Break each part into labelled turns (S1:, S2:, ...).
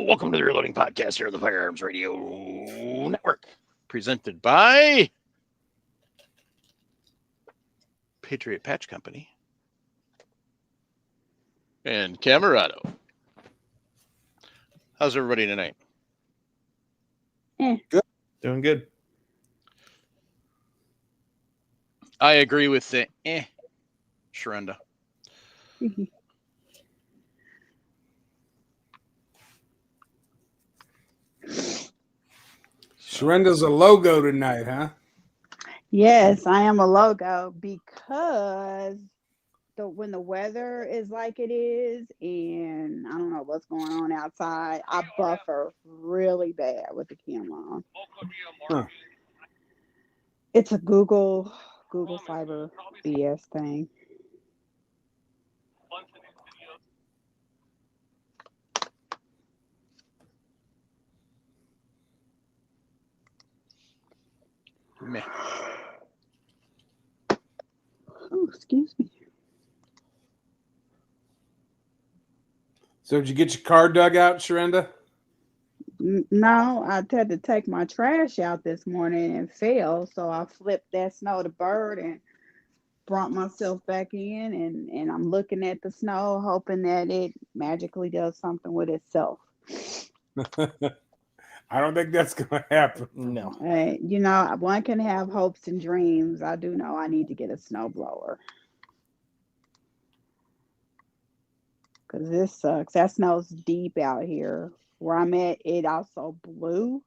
S1: Welcome to the Reloading Podcast here on the Firearms Radio Network, presented by Patriot Patch Company and Camerado. How's everybody tonight?
S2: Good. Doing good.
S1: I agree with the Sharenda.
S3: Sharenda's a logo tonight, huh?
S2: Yes, I am a logo because when the weather is like it is and I don't know what's going on outside, I buffer really bad with the camera on.
S3: Huh.
S2: It's a Google Fiber BS thing.
S1: Meh.
S2: Oh, excuse me.
S3: So did you get your car dug out, Sharenda?
S2: No, I had to take my trash out this morning and fell, so I flipped that snow to bird and brought myself back in, and I'm looking at the snow, hoping that it magically does something with itself.
S3: I don't think that's going to happen.
S2: No. One can have hopes and dreams. I do know I need to get a snowblower. Because this sucks. That snow's deep out here. Where I'm at, it also blew.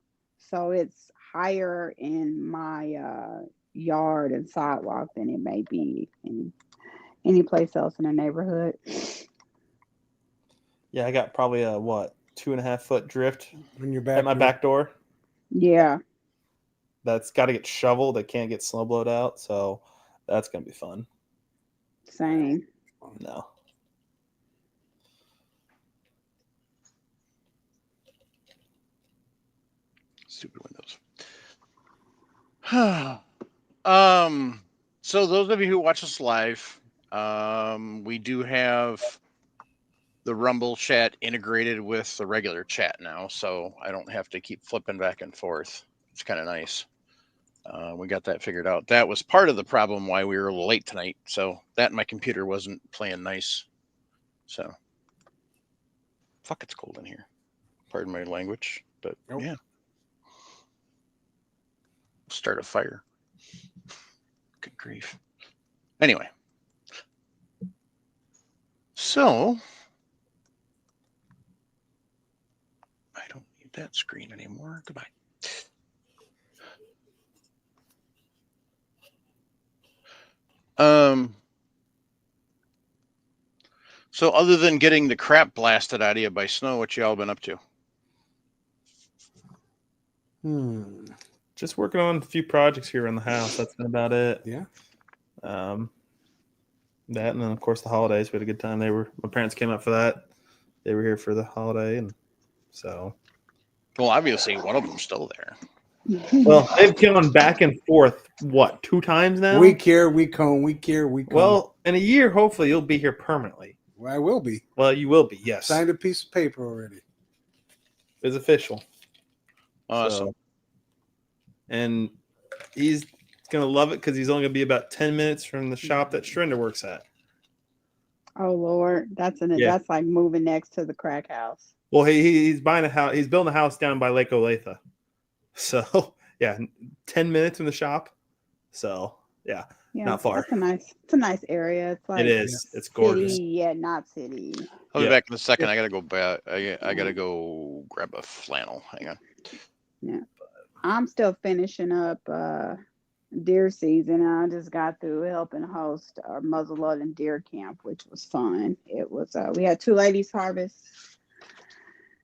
S2: So it's higher in my yard and sidewalk than it may be in any place else in the neighborhood.
S4: Yeah, I got probably a 2.5 foot drift
S3: in your back
S4: at my back door.
S2: Yeah.
S4: That's got to get shoveled. It can't get snow blowed out, so that's gonna be fun.
S2: Same.
S4: No.
S1: Stupid Windows. So those of you who watch us live, we do have the Rumble chat integrated with the regular chat now, so I don't have to keep flipping back and forth. It's kind of nice. We got that figured out. That was part of the problem why we were a little late tonight. So that my computer wasn't playing nice. So, fuck, it's cold in here. Pardon my language, but
S3: Nope.
S1: Yeah. Start a fire. Good grief. Anyway. So, I don't need that screen anymore. Goodbye. So other than getting the crap blasted out of you by snow, what y'all been up to?
S4: Just working on a few projects here in the house. That's been about it.
S3: Yeah.
S4: That and then of course the holidays. We had a good time. My parents came up for that. They were here for the holiday, and so.
S1: Well, obviously one of them's still there.
S4: Well, they've gone back and forth. 2 times now?
S3: Week here, week home. Week here, week home.
S4: Well, in a year, hopefully you'll be here permanently.
S3: Well, I will be.
S4: Well, you will be. Yes.
S3: Signed a piece of paper already.
S4: It's official.
S1: Awesome.
S4: So, and he's going to love it because he's only going to be about 10 minutes from the shop that Sharenda works at.
S2: Oh Lord, that's like moving next to the crack house.
S4: Well, he's buying a house. He's building a house down by Lake Olathe. So yeah, 10 minutes from the shop. So yeah, not far.
S2: It's a nice area. It's like
S4: it is. It's gorgeous.
S2: City, not city.
S1: I'll be back in a second. I gotta go back. I gotta go grab a flannel. Hang on.
S2: Yeah, I'm still finishing up deer season. I just got through helping host our muzzleloading deer camp, which was fun. It was we had 2 ladies harvest,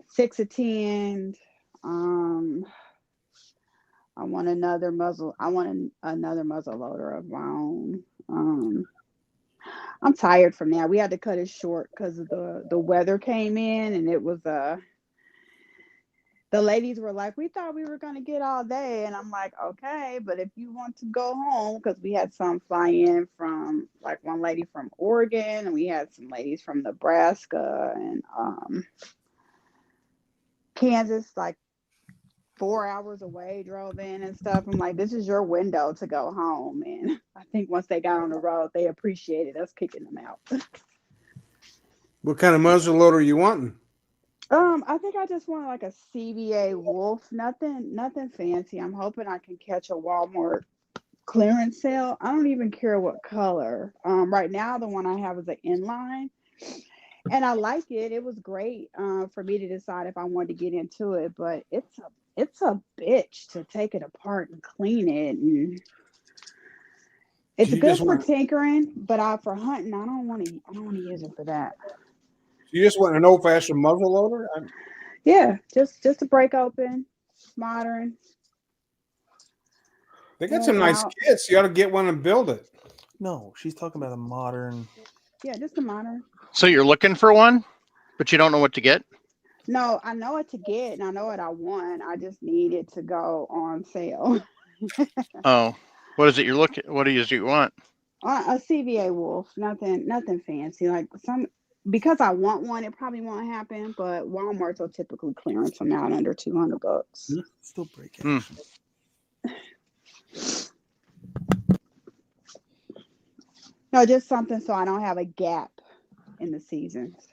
S2: 6 attend. I want another muzzle loader of my own. I'm tired from that. We had to cut it short because of the weather came in, and it was the ladies were like, we thought we were going to get all day. And I'm like, okay, but if you want to go home, because we had some fly in from, like, one lady from Oregon, and we had some ladies from Nebraska, and Kansas, like 4 hours away, drove in and stuff. I'm like, this is your window to go home. And I think once they got on the road, they appreciated us kicking them out.
S3: What kind of muzzle loader you wanting?
S2: I think I just want like a CVA Wolf, nothing fancy. I'm hoping I can catch a Walmart clearance sale. I don't even care what color. Right now the one I have is an inline, and I like it. It was great for me to decide if I wanted to get into it, but it's a bitch to take it apart and clean it, and it's
S3: You
S2: good
S3: just
S2: for
S3: want-
S2: tinkering, but for hunting, I don't want to use it for that.
S3: You just want an old-fashioned muzzle loader?
S2: Yeah, just to break open, modern.
S3: They got some nice kits. You ought to get one and build it.
S4: No, she's talking about a modern.
S2: Yeah, just a modern.
S1: So you're looking for one, but you don't know what to get?
S2: No, I know what to get and I know what I want. I just need it to go on sale.
S1: Oh, what is it you're looking? What is it you want?
S2: A CVA Wolf, nothing fancy. Like because I want one, it probably won't happen. But Walmart's will typically clearance them out under $200.
S4: Still breaking.
S2: No, just something so I don't have a gap in the seasons.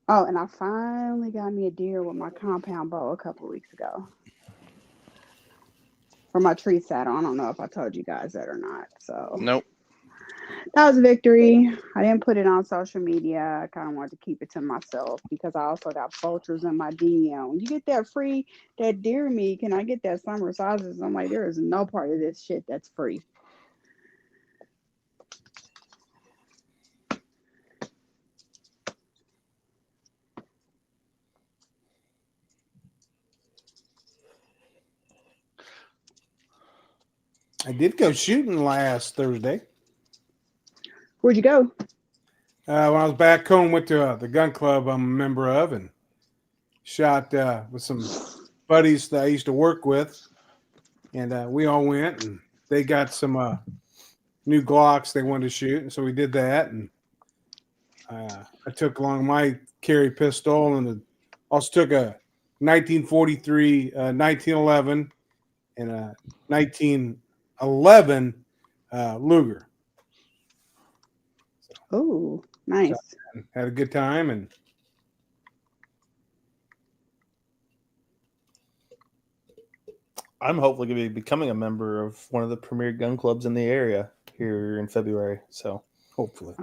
S2: Oh, and I finally got me a deer with my compound bow a couple of weeks ago. For my tree saddle. I don't know if I told you guys that or not. So
S1: Nope.
S2: that was a victory. I didn't put it on social media. I kind of wanted to keep it to myself because I also got vultures in my DM. When you get that deer meat, can I get that summer sausages? I'm like, there is no part of this shit that's free.
S3: I did go shooting last Thursday.
S2: Where'd you go?
S3: When I was back home, went to the gun club I'm a member of and shot with some buddies that I used to work with. And we all went, and they got some new Glocks they wanted to shoot. And so we did that. And I took along my carry pistol and also took a 1943, 1911, and a 1911 Luger.
S2: Oh, nice.
S3: Had a good time, and
S4: I'm hopefully going to be becoming a member of one of the premier gun clubs in the area here in February. So
S3: hopefully.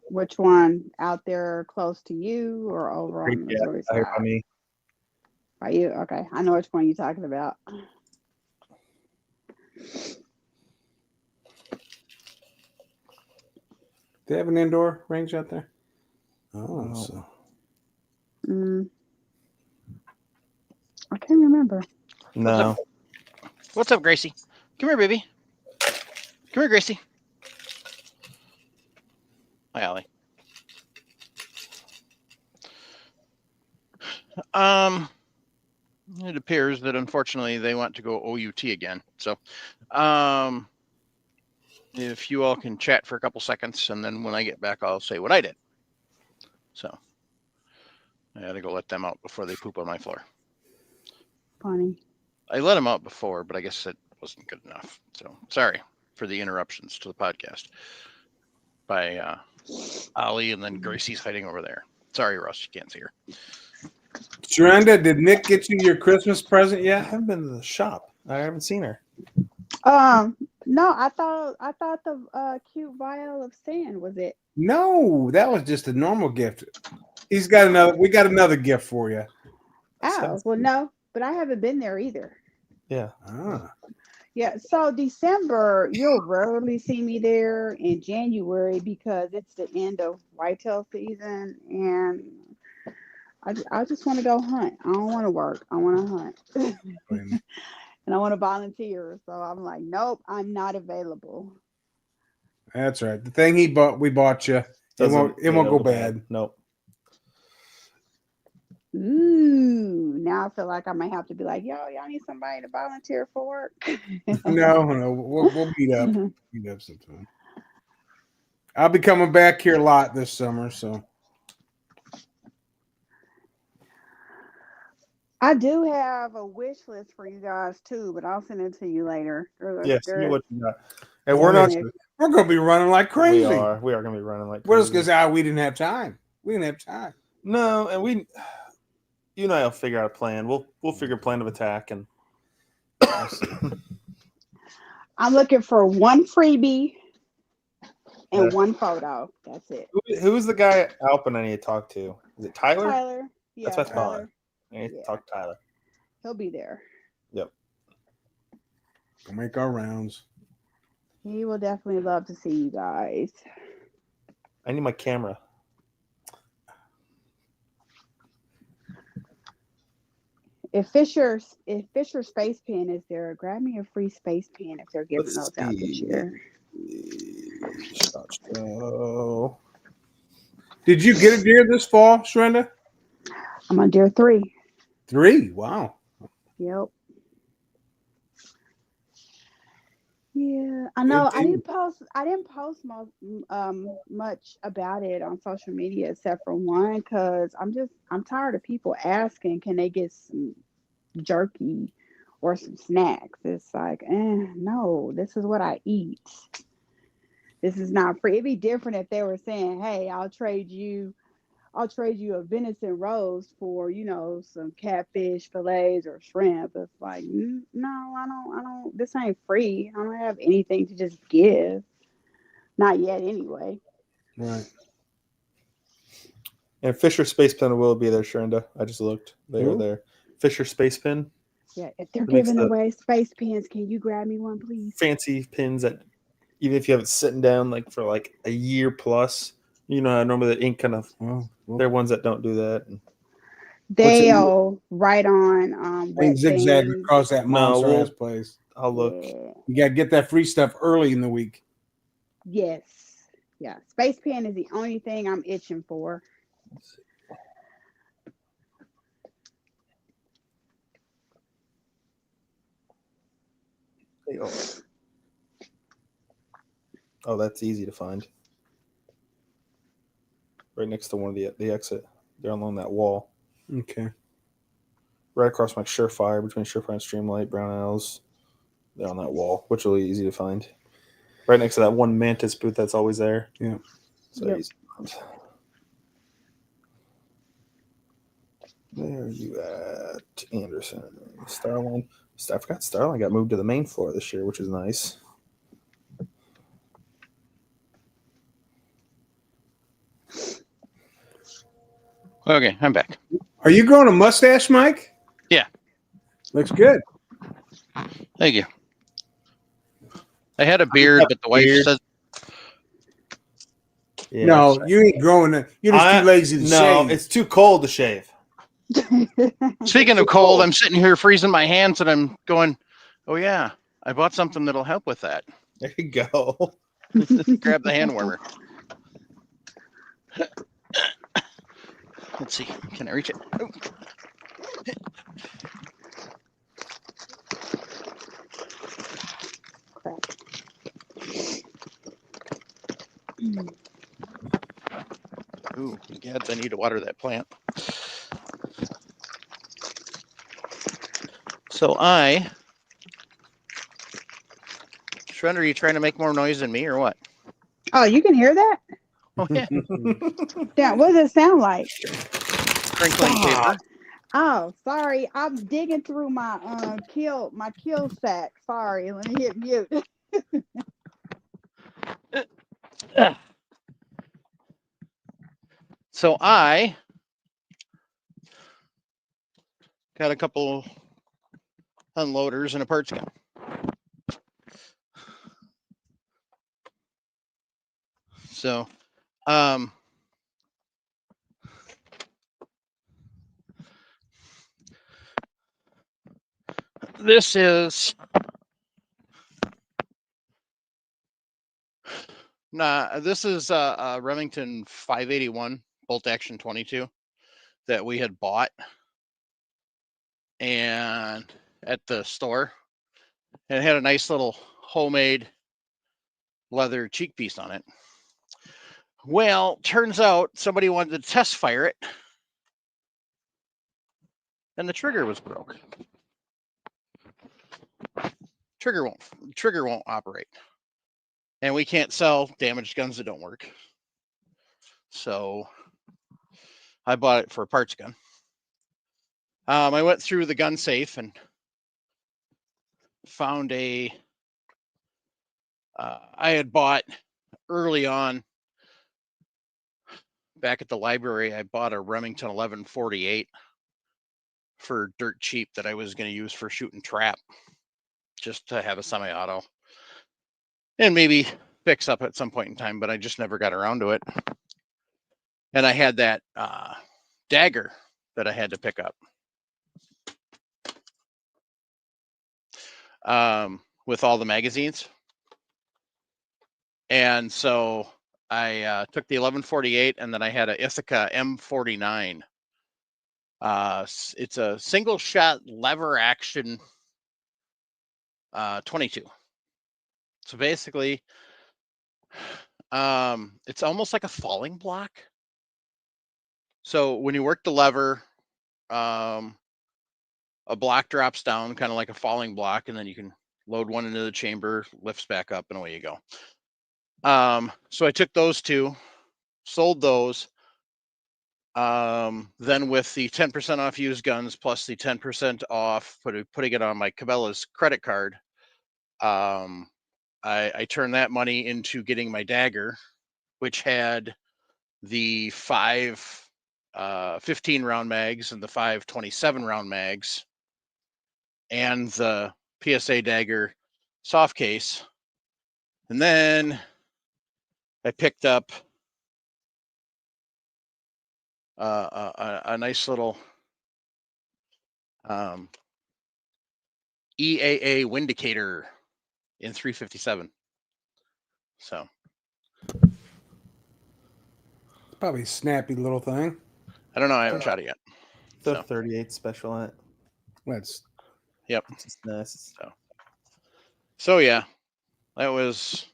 S2: Which one? Out there close to you or over on the Missouri
S4: I heard
S2: side?
S4: by me.
S2: By you? Okay. I know which one you're talking about.
S3: Do they have an indoor range out there? Oh, so.
S2: I can't remember.
S4: No.
S1: What's up, Gracie? Come here, baby. Come here, Gracie. Hi, Allie. It appears that unfortunately they want to go OUT again. So, if you all can chat for a couple seconds, and then when I get back, I'll say what I did. So, I had to go let them out before they poop on my floor.
S2: Funny.
S1: I let them out before, but I guess it wasn't good enough. So, sorry for the interruptions to the podcast by Ollie, and then Gracie's hiding over there. Sorry, Russ, you can't see her.
S3: Sharenda, did Nick get you your Christmas present
S4: I
S3: yet?
S4: haven't been to the shop. I haven't seen her.
S2: No, I thought the cute vial of sand was it.
S3: No, that was just a normal gift. He's got another. We got another gift for you.
S2: Oh, well, no, but I haven't been there either.
S4: Yeah.
S3: Ah.
S2: Yeah, so December, you'll rarely see me there. In January because it's the end of whitetail season, and I just want to go hunt. I don't want to work. I want to hunt. And I want to volunteer. So I'm like, nope, I'm not available.
S3: That's right. The thing we bought you. It won't go bad.
S4: Nope.
S2: Ooh, now I feel like I might have to be like, y'all need somebody to volunteer for work.
S3: No, we'll meet up. Meet up sometime. I'll be coming back here a lot this summer. So
S2: I do have a wish list for you guys too, but I'll send it to you later.
S4: Yes,
S2: There-
S4: what you got? And
S3: we're
S4: we're not.
S3: going to be running like crazy.
S4: We are going to be running like
S3: We're just
S4: crazy.
S3: because we didn't have time. We didn't have time.
S4: No, and you and I will figure out a plan. We'll figure a plan of attack, and
S2: I'm looking for one freebie and
S4: Yeah.
S2: one photo. That's it.
S4: Who's the guy at Alpine I need to talk to? Is it Tyler?
S2: Tyler. Yeah,
S4: That's what I thought.
S2: Tyler.
S4: I need to
S2: Yeah.
S4: talk to Tyler.
S2: He'll be there.
S4: Yep.
S3: We'll make our rounds.
S2: He will definitely love to see you guys.
S4: I need my camera.
S2: If Fisher Space Pen is there, grab me a free Space Pen if they're giving
S4: Let's
S2: those out this
S4: see.
S2: year.
S4: Shot show.
S3: Did you get a deer this fall, Shrenda?
S2: I'm on deer 3.
S3: 3. Wow.
S2: Yep. Yeah, I know. I didn't post much about it on social media except for one, because I'm tired of people asking, can they get some jerky or some snacks? It's like, no, this is what I eat. This is not free. It'd be different if they were saying, hey, I'll trade you a venison roast for, some catfish fillets or shrimp. It's like, no, I don't, this ain't free. I don't have anything to just give. Not yet, anyway.
S3: Right.
S4: And Fisher Space Pen will be there, Shrenda. I just looked. They are there. Fisher Space Pen.
S2: Yeah, if they're
S4: It makes
S2: giving
S4: the-
S2: away space pens, can you grab me one, please?
S4: Fancy pins that even if you have it sitting down like for like a year plus, normally the ink kind of
S3: Well,
S4: they're ones that don't do that.
S2: They'll write on wet
S3: zigzag
S2: things.
S3: across that monster ass place.
S4: I'll look.
S2: Yeah.
S3: You got to get that free stuff early in the week.
S2: Yes. Yeah. Space pen is the only thing I'm itching for.
S4: Oh, that's easy to find. Right next to one of the exit. They're along that wall.
S3: Okay.
S4: Right across my Surefire, between Surefire and Streamlight, Brownells. They're on that wall, which will be easy to find. Right next to that one Mantis booth that's always there.
S3: Yeah.
S4: So
S2: Yep.
S4: easy to find. Where are you at, Anderson? Starline. I forgot Starline got moved to the main floor this year, which is nice.
S1: Okay, I'm back.
S3: Are you growing a mustache, Mike?
S1: Yeah.
S3: Looks good.
S1: Thank you. I had a beard, but the wife
S4: beard.
S1: said
S4: Yeah,
S3: No, you ain't growing it. You're just too lazy to
S4: no,
S3: shave.
S4: it's too cold to shave.
S1: Speaking of cold, I'm sitting here freezing my hands and I'm going, oh yeah, I bought something that'll help with that.
S4: There you go.
S1: Grab the hand warmer. Let's see. Can I reach it? Oh. Ooh, gads, I need to water that plant. So Shrender, are you trying to make more noise than me or what?
S2: Oh, you can hear that?
S1: Oh yeah,
S2: Yeah, what does it sound like?
S1: sprinkling paper.
S2: Oh, sorry. I'm digging through my kill sack. Sorry, let me hit mute.
S1: So I got a couple unloaders and a parts gun. So, this is a Remington 581 bolt action 22 that we had bought and at the store, and it had a nice little homemade leather cheek piece on it. Well, turns out somebody wanted to test fire it, and the trigger was broke. Trigger won't operate, and we can't sell damaged guns that don't work. So I bought it for a parts gun. I went through the gun safe and found I had bought early on back at the library. I bought a Remington 1148 for dirt cheap that I was going to use for shooting trap, just to have a semi-auto and maybe fix up at some point in time, but I just never got around to it. And I had that dagger that I had to pick up with all the magazines. And so I took the 1148, and then I had a Ithaca M49. It's a single shot lever action 22. So basically, it's almost like a falling block. So when you work the lever, a block drops down kind of like a falling block, and then you can load one into the chamber, lifts back up, and away you go. So I took those two, sold those. Then with the 10% off used guns plus the 10% off putting it on my Cabela's credit card, I turned that money into getting my dagger, which had the 5 15 round mags and the 5 27 round mags and the PSA dagger soft case. And then I picked up a nice little EAA Windicator in 357. So
S3: It's probably a snappy little thing.
S1: I don't know. I haven't shot it yet.
S4: The
S1: So.
S4: 38 special on it.
S3: That's
S1: Yep.
S4: It's just nice.
S1: So yeah, that was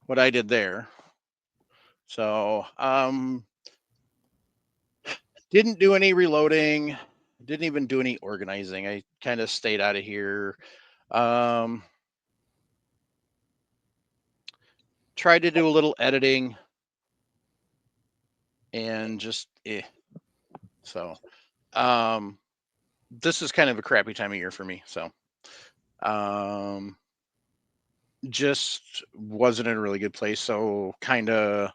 S1: what I did there. So didn't do any reloading, didn't even do any organizing. I kind of stayed out of here. Tried to do a little editing and just So this is kind of a crappy time of year for me. So just wasn't in a really good place. So kind of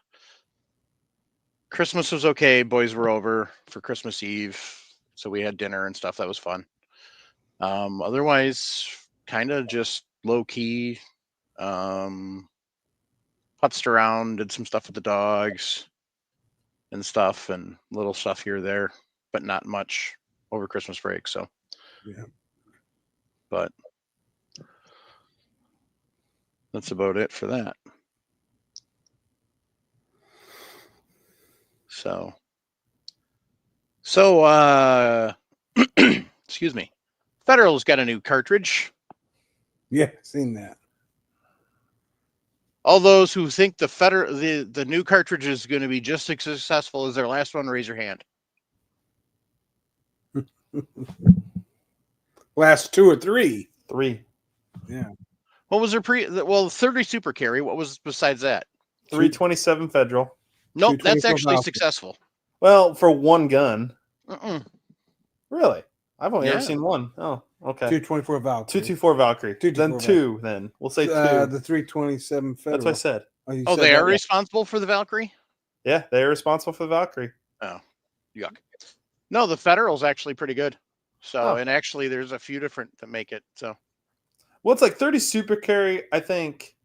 S1: Christmas was okay. Boys were over for Christmas Eve, so we had dinner and stuff. That was fun. Otherwise, kind of just low key. Putzed around, did some stuff with the dogs and stuff, and little stuff here or there, but not much over Christmas break. So
S3: yeah.
S1: But that's about it for that. So excuse me. Federal's got a new cartridge.
S3: Yeah, seen that.
S1: All those who think the new cartridge is going to be just as successful as their last one, raise your hand.
S3: Last 2 or 3.
S4: 3.
S3: Yeah.
S1: What was their 30 super carry? What was besides that?
S4: 327 federal.
S1: Nope, that's
S3: 224
S1: actually
S3: Valkyrie.
S1: successful.
S4: Well, for one gun.
S1: Really?
S4: I've only ever
S1: Yeah.
S4: seen one. Oh, okay.
S3: 224 Valkyrie.
S4: 224 Valkyrie.
S3: 224
S4: Then 2. Then we'll say 2.
S3: The 327 Federal.
S4: That's what I said.
S3: You
S1: Oh,
S3: said
S1: they
S3: that?
S1: are responsible for the Valkyrie?
S4: Yeah, they are responsible for the Valkyrie.
S1: Oh, yuck. No, the Federal's actually pretty good. So,
S4: Oh.
S1: and actually there's a few different that make it. So,
S4: Well, it's like 30 super carry. I think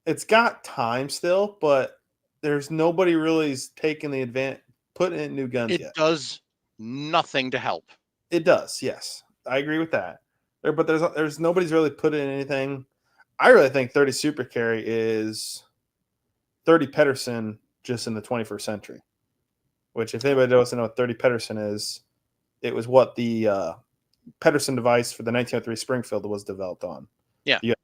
S4: it's got time still, but there's nobody really taking the advantage, putting in new guns
S1: it
S4: yet.
S1: does nothing to help.
S4: It does, yes. I agree with that. But there's nobody's really put in anything. I really think 30 super carry is 30 Pedersen just in the 21st century. Which, if anybody doesn't know what 30 Pedersen is, it was what the Pedersen device for the 1903 Springfield was developed on.
S1: Yeah.
S4: You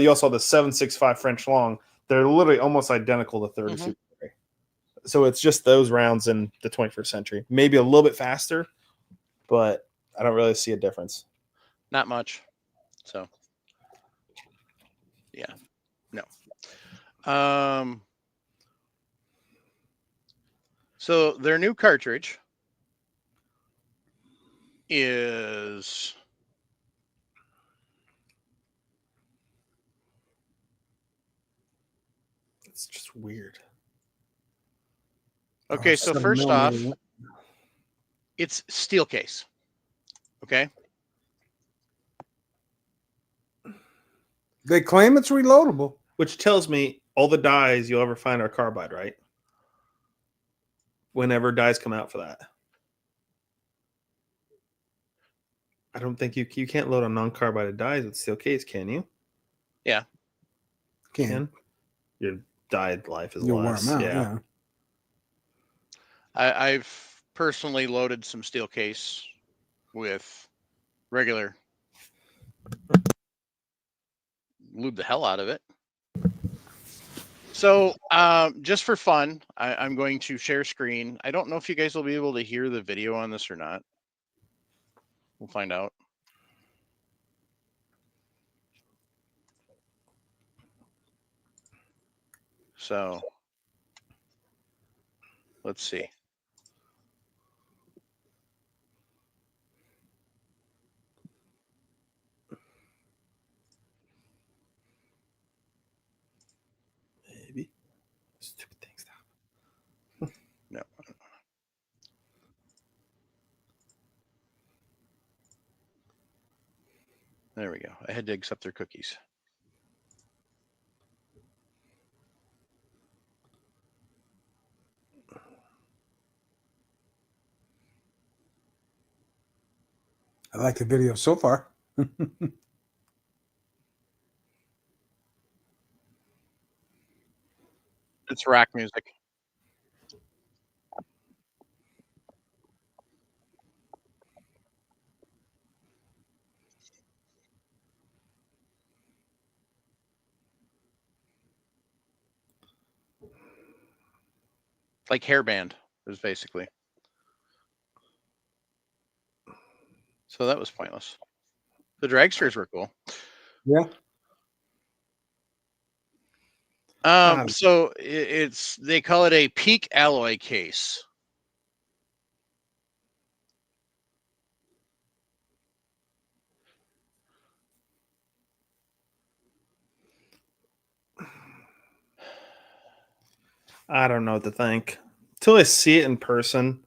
S4: also have the 7.65 French long. They're literally almost identical to 30 super carry. So it's just those rounds in the 21st century. Maybe a little bit faster, but I don't really see a difference.
S1: Not much. So, yeah, no. So their new cartridge is
S4: It's just weird.
S1: okay.
S3: it's
S1: So
S3: 7
S1: first off,
S3: millimeter.
S1: it's steel case. Okay.
S3: They claim it's reloadable.
S4: Which tells me all the dies you'll ever find are carbide, right? Whenever dies come out for that. I don't think you can't load on non-carbide dies with steel case, can you?
S1: Yeah.
S3: Can
S4: Your die life is
S3: you'll wear
S4: less.
S3: them out?
S4: Yeah.
S3: Yeah.
S1: I've personally loaded some steel case with regular, lube the hell out of it. So just for fun, I'm going to share screen. I don't know if you guys will be able to hear the video on this or not. We'll find out. So let's see.
S4: Maybe. Stupid thing. Stop.
S1: No. There we go. I had to accept their cookies.
S3: I like the video so far.
S1: It's rock music. Like hairband is basically. So that was pointless. The dragsters were cool.
S3: Yeah.
S1: So it's they call it a peak alloy case.
S4: I don't know what to think. Until I see it in person.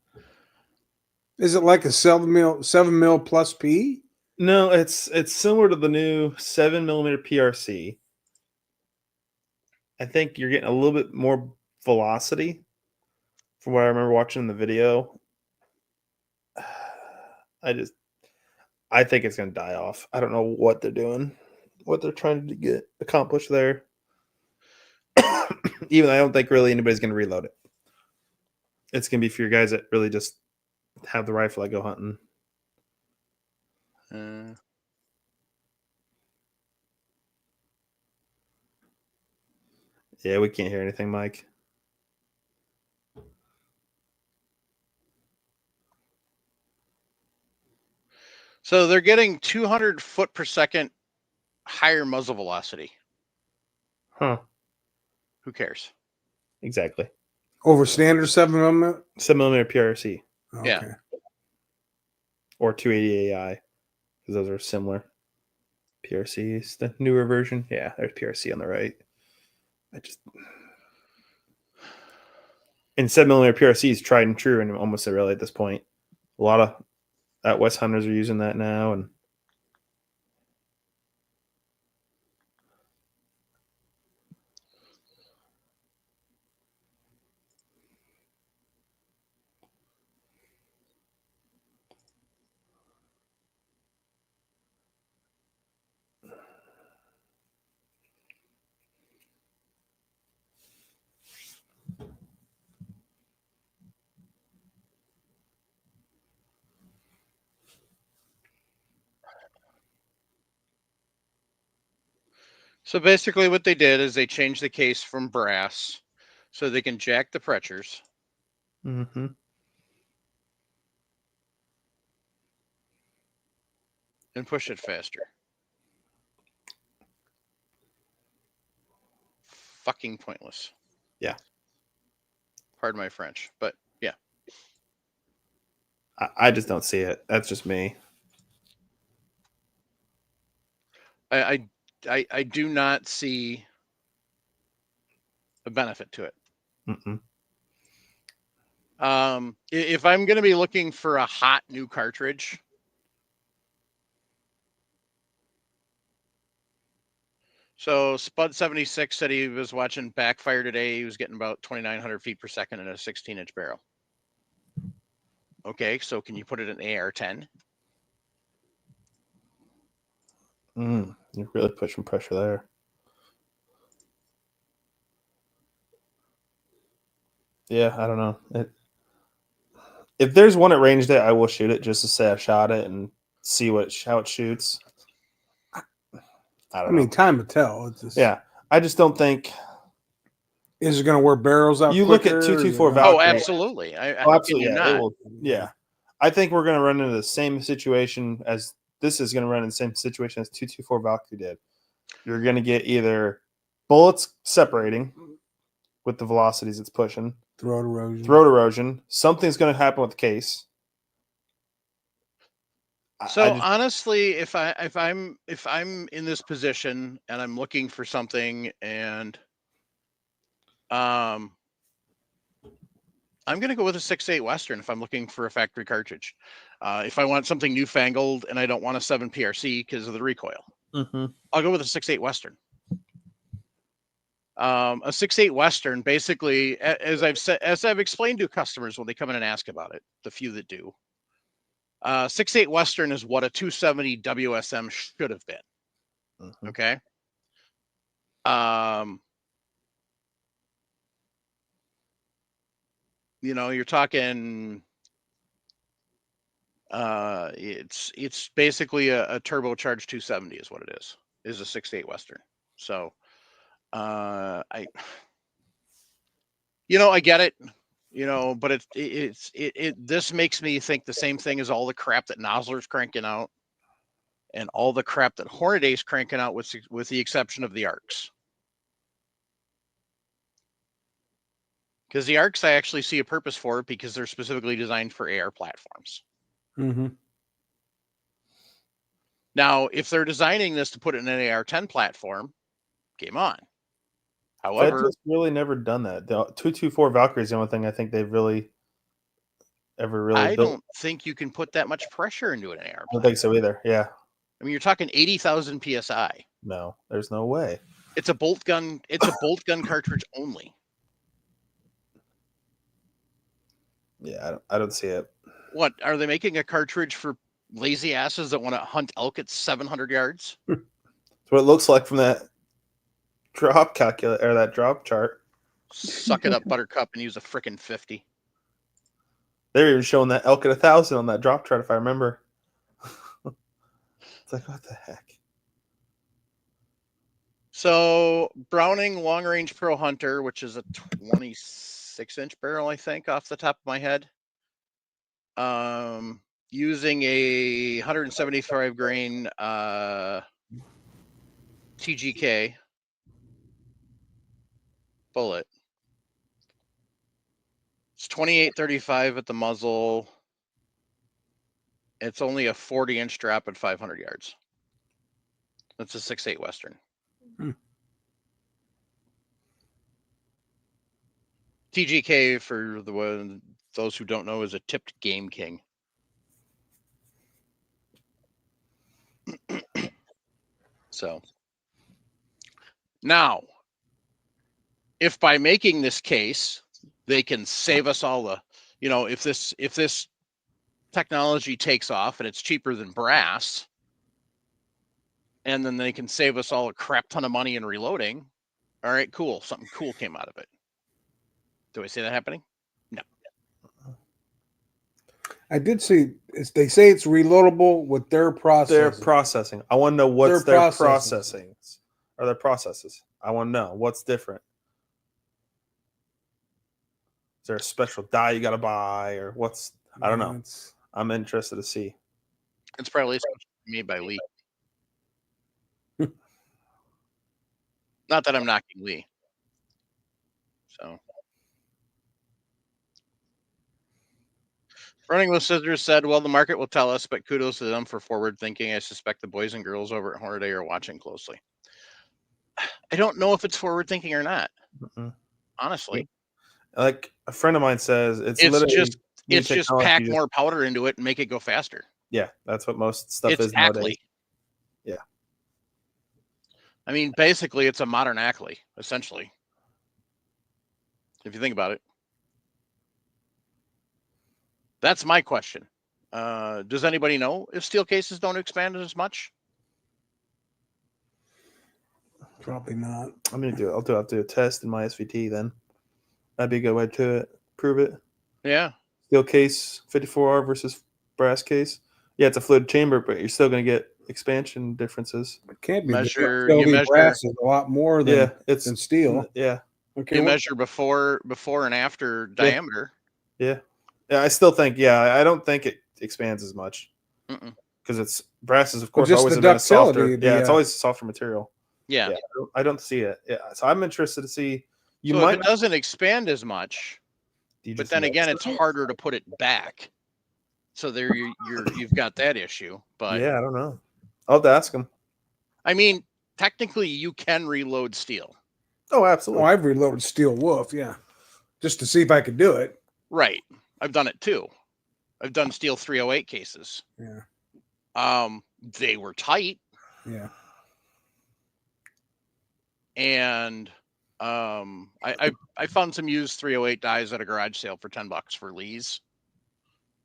S3: Is it like a 7 mil plus P?
S4: No, it's similar to the new 7mm PRC. I think you're getting a little bit more velocity from what I remember watching the video. I think it's going to die off. I don't know what they're doing, what they're trying to get accomplished there. Even I don't think really anybody's going to reload it. It's going to be for your guys that really just have the rifle that go hunting. Yeah, we can't hear anything, Mike.
S1: So they're getting 200 foot per second higher muzzle velocity.
S4: Huh.
S1: Who cares?
S4: Exactly.
S3: Over standard 7mm?
S4: 7mm PRC.
S3: Okay.
S1: Yeah.
S4: Or 280 AI. Because those are similar. PRC is the newer version. Yeah, there's PRC on the right. And 7mm PRC is tried and true and almost a relay at this point. A lot of West Hunters are using that now, and
S1: So basically what they did is they changed the case from brass so they can jack the pressures.
S4: Mm-hmm.
S1: and push it faster. Fucking pointless.
S4: Yeah.
S1: Pardon my French, but yeah.
S4: I just don't see it. That's just me.
S1: I do not see a benefit to it.
S4: Mm-mm.
S1: If I'm going to be looking for a hot new cartridge, so Spud76 said he was watching Backfire today. He was getting about 2,900 feet per second in a 16-inch barrel. Okay, so can you put it in AR-10?
S4: You're really pushing pressure there. Yeah, I don't know. If there's one at range day, I will shoot it just to say I shot it and see how it shoots. I
S3: I
S4: don't know.
S3: mean, time will tell. It's just,
S4: Yeah, I just don't think
S3: is it going to wear barrels out?
S4: You look at
S3: quicker?
S4: 224
S3: Is it-
S4: Valkyrie.
S1: Oh, absolutely.
S4: Oh,
S1: How can
S4: absolutely.
S1: you
S4: Yeah,
S1: not?
S4: it will. Yeah, I think we're going to run into the same situation as this is going to run in the same situation as 224 Valkyrie did. You're going to get either bullets separating with the velocities it's pushing,
S3: Throat erosion.
S4: throat erosion. Something's going to happen with the case.
S1: So honestly, if I'm in this position and I'm looking for something and I'm going to go with a 6.8 Western if I'm looking for a factory cartridge. If I want something newfangled and I don't want a 7 PRC because of the recoil, I'll go with a 6.8 Western. A 6.8 Western, basically, as I've explained to customers when they come in and ask about it, the few that do, 6.8 Western is what a 270 WSM should have been. Okay. You're talking. It's basically a turbocharged 270 is what it is a 6.8 Western. So, I get it, but this makes me think the same thing as all the crap that Nosler's cranking out and all the crap that Hornaday's cranking out with the exception of the ARCs. Because the ARCs, I actually see a purpose for it because they're specifically designed for AR platforms.
S3: Mm-hmm.
S1: Now, if they're designing this to put it in an AR-10 platform, game on. However,
S4: Fed's really never done that. The 224 Valkyrie is the only thing I think they've really ever really
S1: I
S4: built.
S1: don't think you can put that much pressure into an AR platform.
S4: I don't think so either. Yeah.
S1: I mean, you're talking 80,000 PSI.
S4: No, there's no way.
S1: It's a bolt gun. It's a bolt gun cartridge only.
S4: Yeah, I don't see it.
S1: What are they making a cartridge for lazy asses that want to hunt elk at 700 yards?
S4: That's what it looks like from that drop calculator or that drop chart.
S1: Suck it up, Buttercup, and use a frickin' 50.
S4: They're even showing that elk at 1,000 on that drop chart, if I remember. It's like, what the heck?
S1: So Browning Long Range Pro Hunter, which is a 26-inch barrel, I think, off the top of my head. Using a 175 grain TGK bullet. It's 28.35 at the muzzle. It's only a 40-inch drop at 500 yards. That's a 6.8 Western. TGK, for those who don't know, is a tipped Game King. So now, if by making this case, they can save us all the, if this technology takes off and it's cheaper than brass, and then they can save us all a crap ton of money in reloading. All right, cool. Something cool came out of it. Do I see that happening? No.
S3: I did see. They say it's reloadable with their process.
S4: Their processing. I want to know what's their
S3: processing.
S4: processing or their processes. I want to know what's different. there a special die you got to buy, or what's? I don't know.
S3: It's-
S4: I'm interested to see.
S1: It's probably made by Lee. Not that I'm knocking Lee. So. Running with Scissors said, well, the market will tell us, but kudos to them for forward thinking. I suspect the boys and girls over at Hornady are watching closely. I don't know if it's forward thinking or not.
S4: Mhm.
S1: Honestly,
S4: Like a friend of mine says, it's
S1: it's
S4: literally
S1: just
S4: new
S1: it's just
S4: technology,
S1: pack more powder into it and make it go faster.
S4: Yeah, that's what most stuff
S1: It's
S4: is nowadays.
S1: Ackley.
S4: Yeah.
S1: I mean, basically, it's a modern Ackley, essentially. If you think about it. That's my question. Does anybody know if steel cases don't expand as much?
S3: Probably not.
S4: I'm gonna do it. I'll do a test in my SVT then. That'd be a good way to prove it.
S1: Yeah.
S4: Steel case 54R versus brass case. Yeah, it's a fluid chamber, but you're still gonna get expansion differences.
S3: It can't be.
S1: You measure
S3: brass is a lot more than,
S4: Yeah, it's
S3: than steel.
S4: Yeah.
S3: Okay,
S1: you measure before and after diameter.
S4: Yeah. Yeah, I still think. Yeah, I don't think it expands as much because it's brass is of course
S3: just
S4: always
S3: the
S4: a softer.
S3: ductility,
S4: Yeah, it's always a softer material.
S1: Yeah.
S4: I don't see it. Yeah, so I'm interested to see. You
S1: so
S4: might
S1: if it doesn't expand as much, but then again, it's harder to put it back. So there you've got that issue. But
S4: yeah, I don't know. I'll have to ask him.
S1: I mean, technically, you can reload steel.
S4: Oh, absolutely.
S3: Oh, I've reloaded steel wolf, yeah, just to see if I could do it.
S1: Right. I've done it too. I've done steel 308 cases.
S3: Yeah.
S1: They were tight.
S3: Yeah.
S1: And I found some used 308 dies at a garage sale for $10 for Lee's.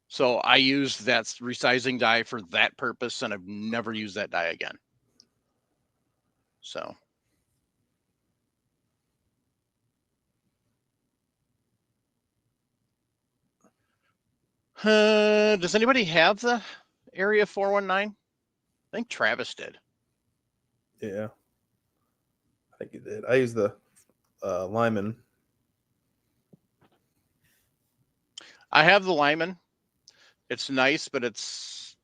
S1: So I used that resizing die for that purpose, and I've never used that die again. So. Does anybody have the Area 419? I think Travis did.
S4: Yeah. I think he did. I used the Lyman.
S1: I have the Lyman. It's nice, but it's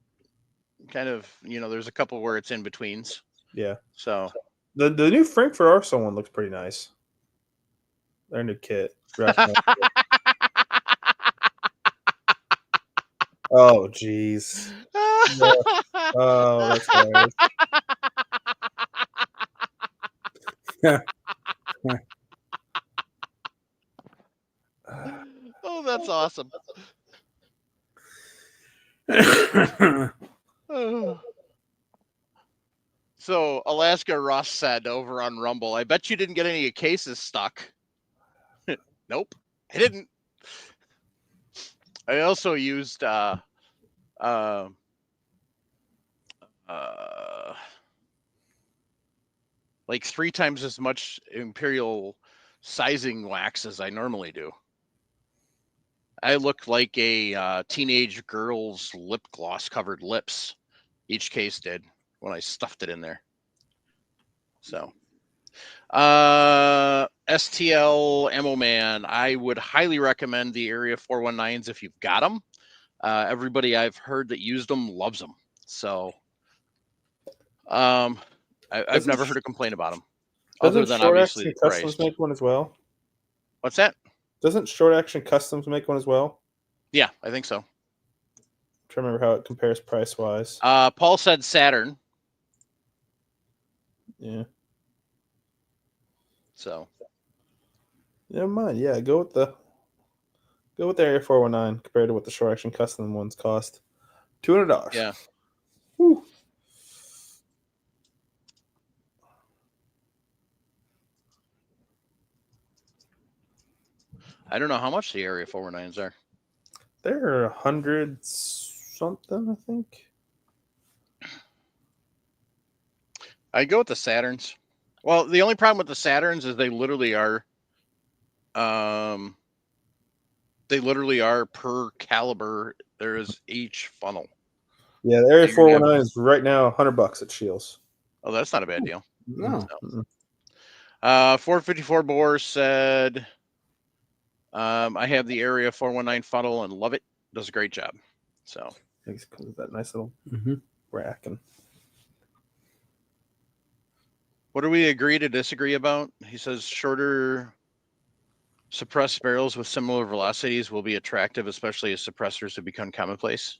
S1: kind of, there's a couple where it's in betweens.
S4: Yeah.
S1: So
S4: the new Frankfurt Arsenal one looks pretty nice. Their new kit. Oh, jeez. Oh, that's hilarious.
S1: Oh, that's awesome. So Alaska Ross said over on Rumble, I bet you didn't get any cases stuck. Nope, I didn't. I also used like 3 times as much Imperial sizing wax as I normally do. I looked like a teenage girl's lip gloss covered lips. Each case did when I stuffed it in there. So, STL Ammo Man, I would highly recommend the Area 419s if you've got them. Everybody I've heard that used them loves them. So, I've never heard a complaint about them. Other than obviously the price.
S4: Customs make one as well?
S1: What's that?
S4: Doesn't Short Action Customs make one as well?
S1: Yeah, I think so.
S4: I'm trying to remember how it compares price wise.
S1: Paul said Saturn.
S4: Yeah.
S1: So.
S4: Never mind. Yeah, go with the Area 419 compared to what the Short Action Custom ones cost. $200.
S1: Yeah.
S4: Whew.
S1: I don't know how much the Area 419s are.
S4: They're 100 something, I think.
S1: I go with the Saturns. Well, the only problem with the Saturns is they literally are per caliber. There is each funnel.
S4: Yeah, the Area 419 is right now $100 at Shields.
S1: Oh, that's not a bad deal.
S3: No.
S1: So. 454 bore said I have the Area 419 funnel and love it. Does a great job. So
S4: It comes with that nice little
S3: Mm-hmm.
S4: rack. And
S1: what do we agree to disagree about? He says shorter suppressed barrels with similar velocities will be attractive, especially as suppressors have become commonplace.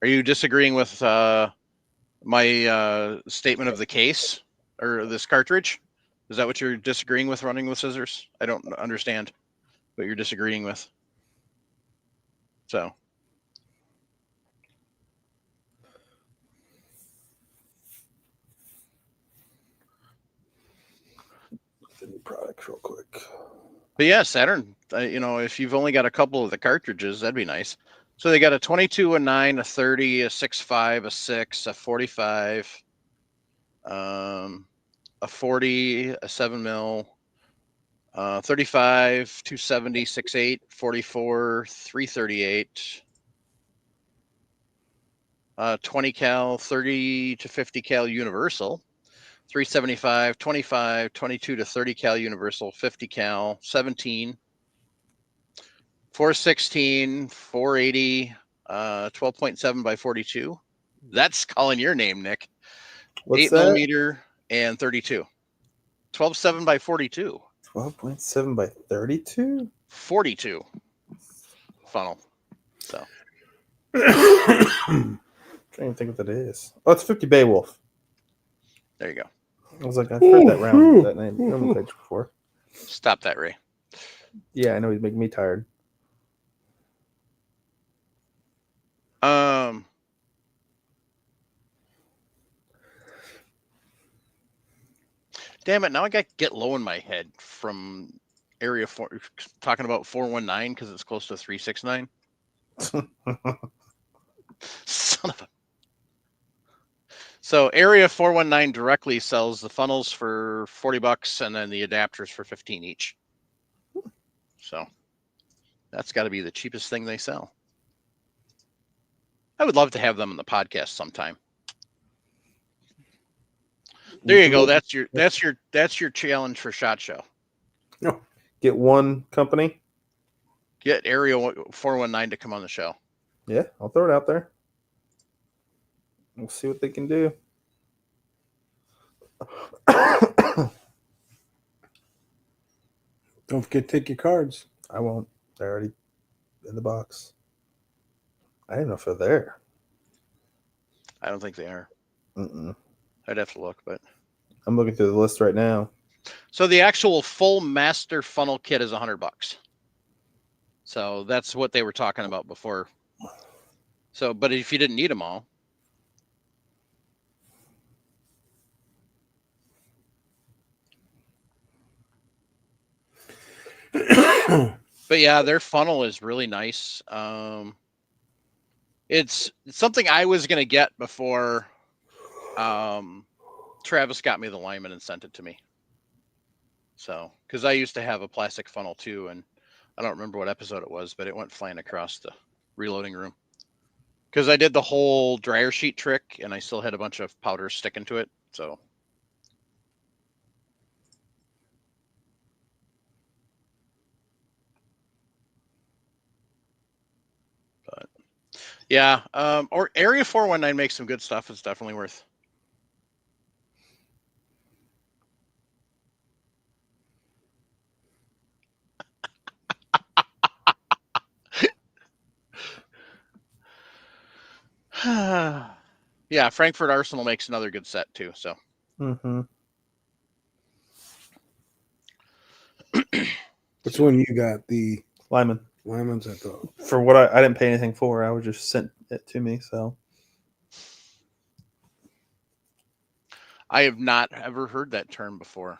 S1: Are you disagreeing with my statement of the case or this cartridge? Is that what you're disagreeing with running with scissors? I don't understand what you're disagreeing with. So
S4: the new products real quick.
S1: but yeah, Saturn, if you've only got a couple of the cartridges, that'd be nice. So they got a 22, a 9, a 30, a 6.5, a 6, a 45, a 40, a 7 mil, 35, 270, 6.8, 44, 338, 20 cal, 30 to 50 cal universal, 375, 25, 22 to 30 cal universal, 50 cal, 17, 416, 480, 12.7 by 42. That's calling your name, Nick.
S4: What's
S1: 8
S4: that?
S1: millimeter and 32. 12.7 by 42.
S4: 12.7 by 32?
S1: 42 funnel. So
S4: I'm trying to think what that is. Oh, it's 50 Beowulf.
S1: there you go.
S4: I was like, I've heard that round that name nomenclature before.
S1: Stop that, Ray.
S4: Yeah, I know he's making me tired.
S1: Damn it! Now I got Get Low in my head from Area 4, talking about 419 because it's close to 369. Son of a. So Area 419 directly sells the funnels for $40 and then the adapters for 15 each. So that's got to be the cheapest thing they sell. I would love to have them on the podcast sometime. There you go. That's your challenge for SHOT Show.
S4: Get one company.
S1: Get Area 419 to come on the show.
S4: Yeah, I'll throw it out there. We'll see what they can do.
S3: Don't forget to take your cards.
S4: I won't. They're already in the box. I didn't know if they're there.
S1: I don't think they are.
S4: Mm-mm.
S1: I'd have to look, but
S4: I'm looking through the list right now.
S1: so the actual full master funnel kit is $100. So that's what they were talking about before. So, but if you didn't need them all, but yeah, their funnel is really nice. It's something I was gonna get before Travis got me the Lyman and sent it to me. So, because I used to have a plastic funnel too, and I don't remember what episode it was, but it went flying across the reloading room. Because I did the whole dryer sheet trick, and I still had a bunch of powder sticking to it. So, but yeah, or Area 419 makes some good stuff. It's definitely worth. Yeah, Frankfurt Arsenal makes another good set too. So,
S4: Mm-hmm.
S3: Which one you got? The
S4: Lyman.
S3: Lyman's, I thought.
S4: For what I didn't pay anything for, I was just sent it to me. So
S1: I have not ever heard that term before.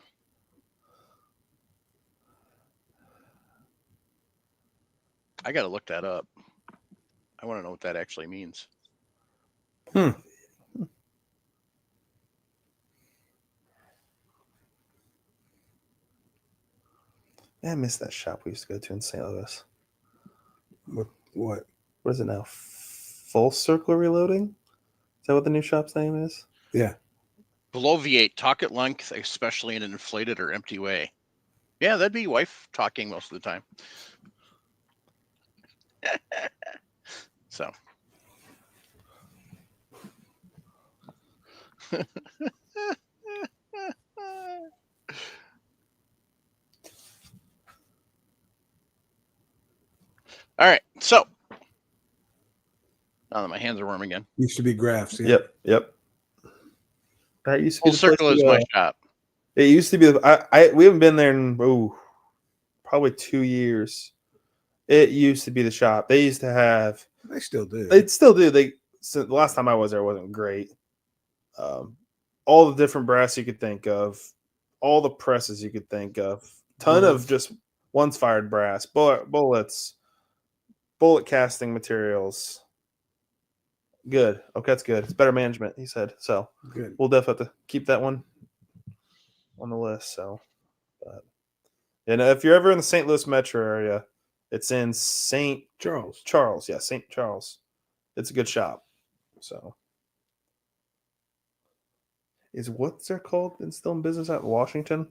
S1: I got to look that up. I want to know what that actually means.
S3: Hmm.
S4: yeah, I missed that shop we used to go to in St. Louis.
S3: What?
S4: What is it now? Full Circle Reloading? Is that what the new shop's name is?
S3: Yeah.
S1: Bloviate, talk at length, especially in an inflated or empty way. Yeah, that'd be wife talking most of the time. So. All right, so now that my hands are warm again,
S3: Used to be Graphs. Yeah.
S4: Yep. That used to be
S1: Full
S4: the place
S1: Circle
S4: to
S1: is
S4: go.
S1: my shop.
S4: It used to be. We haven't been there in probably 2 years. It used to be the shop. They used to have.
S3: They still do.
S4: They still do. So the last time I was there wasn't great. All the different brass you could think of, all the presses you could think of, ton of just once fired brass, bullets, bullet casting materials. Good. Okay, that's good. It's better management, he said. So
S3: Good.
S4: we'll definitely have to keep that one on the list. So, and if you're ever in the St. Louis metro area, it's in St. Charles. Yeah, St. Charles. It's a good shop. So, is what's they're called and still in business out in Washington?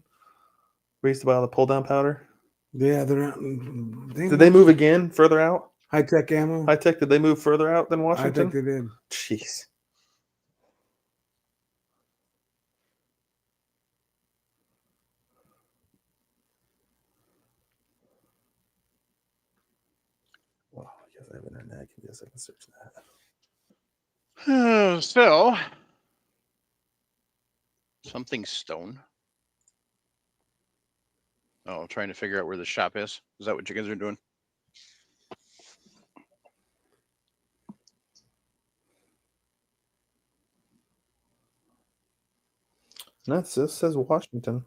S4: We used to buy all the pull down powder.
S3: Yeah, they're not.
S4: Did they move again further out?
S3: High Tech Ammo?
S4: High Tech, did they move further out than Washington?
S3: I think they did.
S4: Jeez. Well, I guess I have internet. I guess I can search that.
S1: So, something stone. Oh, I'm trying to figure out where the shop is. Is that what you guys are doing?
S4: No, it says Washington.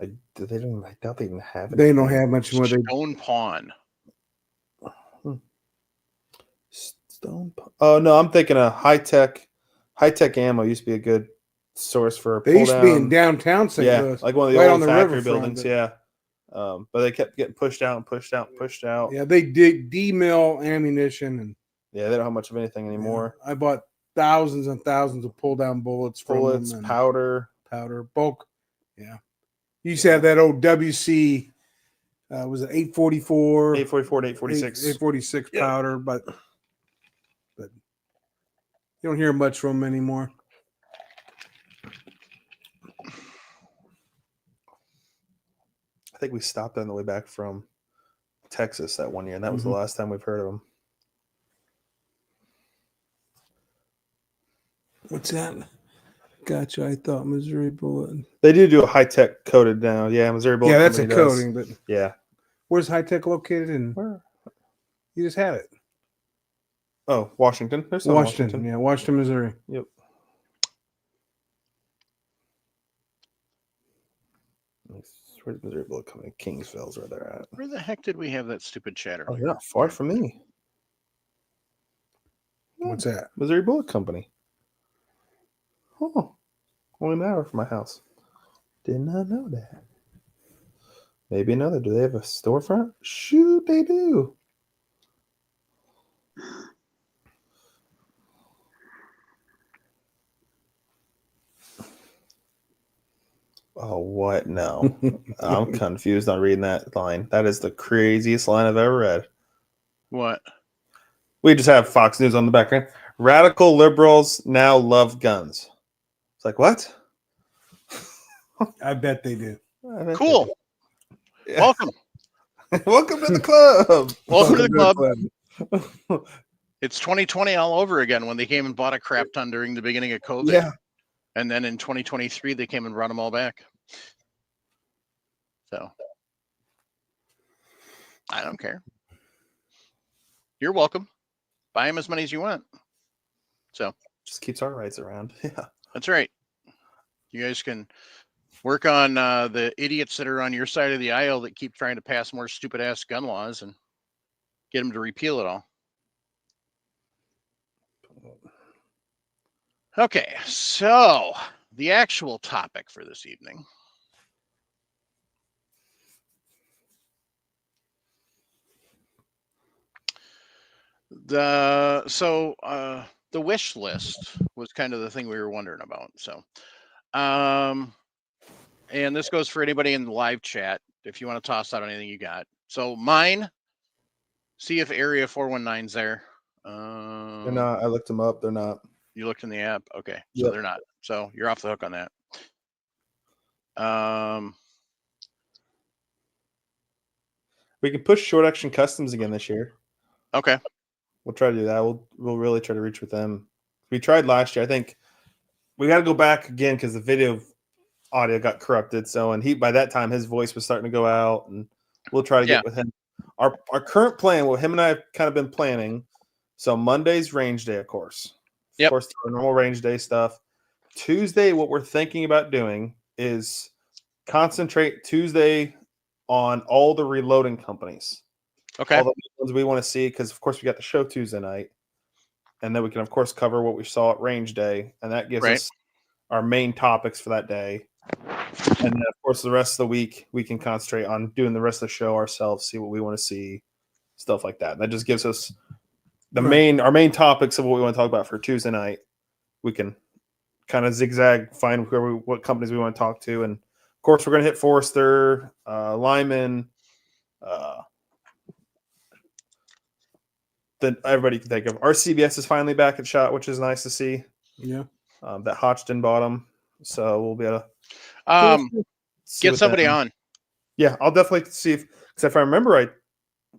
S4: I doubt they even have it.
S3: They don't have much more.
S1: Stone Pawn.
S4: Stone. Oh no, I'm thinking of High Tech. High Tech Ammo used to be a good source for.
S3: They used to be in downtown St.
S4: Yeah,
S3: Louis,
S4: like one of the
S3: right
S4: old
S3: on the
S4: factory
S3: riverfront,
S4: buildings. Yeah, but they kept getting pushed out and pushed out and pushed out.
S3: Yeah, they did demill ammunition, and
S4: yeah, they don't have much of anything anymore.
S3: I bought thousands and thousands of pull down bullets from them, and
S4: powder,
S3: bulk. Yeah, you used to have that old WC. Was it 844?
S4: 844 to 846.
S3: 846 powder, but you don't hear much from them anymore.
S4: I think we stopped on the way back from Texas that one year, and that was the last time we've heard of them.
S3: What's that? Gotcha. I thought Missouri Bullet.
S4: They do a High Tech coated now. Yeah, Missouri Bullet.
S3: Yeah, that's
S4: Company
S3: a coating, but
S4: yeah.
S3: Where's High Tech located? In
S4: where?
S3: You just had it.
S4: Oh, Washington. There's some
S3: Washington. Yeah, Washington, Missouri.
S4: Yep. Where's Missouri Bullet Company? Kingsville's where they're at.
S1: Where the heck did we have that stupid chatter?
S4: Oh yeah, far from me.
S3: What's that?
S4: Missouri Bullet Company. Oh, only an hour from my house. Did not know that. Maybe another. Do they have a storefront? Shoot, they do. Oh, what? No. I'm confused on reading that line. That is the craziest line I've ever read.
S1: What?
S4: We just have Fox News on the background. Radical liberals now love guns. It's like, what?
S3: I bet they do.
S1: Cool.
S4: Yeah.
S1: Welcome.
S4: Welcome to the club.
S1: Welcome to the club. It's 2020 all over again when they came and bought a crap ton during the beginning of COVID.
S4: Yeah.
S1: And then in 2023, they came and brought them all back. So I don't care. You're welcome. Buy them as many as you want. So
S4: just keeps our rights around. Yeah.
S1: That's right. You guys can work on the idiots that are on your side of the aisle that keep trying to pass more stupid ass gun laws and get them to repeal it all. Okay, so the actual topic for this evening. The wish list was kind of the thing we were wondering about. So, and this goes for anybody in the live chat if you want to toss out anything you got. So mine, see if Area 419's there.
S4: They're not. I looked them up. They're not.
S1: You looked in the app? Okay. So
S4: Yep.
S1: they're not. So you're off the hook on that.
S4: We can push Short Action Customs again this year.
S1: Okay.
S4: We'll try to do that. We'll really try to reach with them. We tried last year. I think we got to go back again because the video audio got corrupted. So, and by that time his voice was starting to go out, and we'll try to get with him. Our current plan, what him and I have kind of been planning. So Monday's range day, of course. Of course, our normal range day stuff. Tuesday, what we're thinking about doing is concentrate Tuesday on all the reloading companies.
S1: Okay.
S4: All the ones we want to see, because of course we got the show Tuesday night. And then we can, of course, cover what we saw at range day. And that gives us our main topics for that day. And then, of course, the rest of the week, we can concentrate on doing the rest of the show ourselves, see what we want to see, stuff like that. And that just gives us our main topics of what we want to talk about for Tuesday night. We can kind of zigzag, find what companies we want to talk to. And, of course, we're going to hit Forester, Lyman, that everybody can think of. RCBS is finally back at SHOT, which is nice to see.
S3: Yeah.
S4: That Hodgdon bought them. So we'll be able
S1: to get somebody
S4: them.
S1: on.
S4: Yeah, I'll definitely see if I remember right,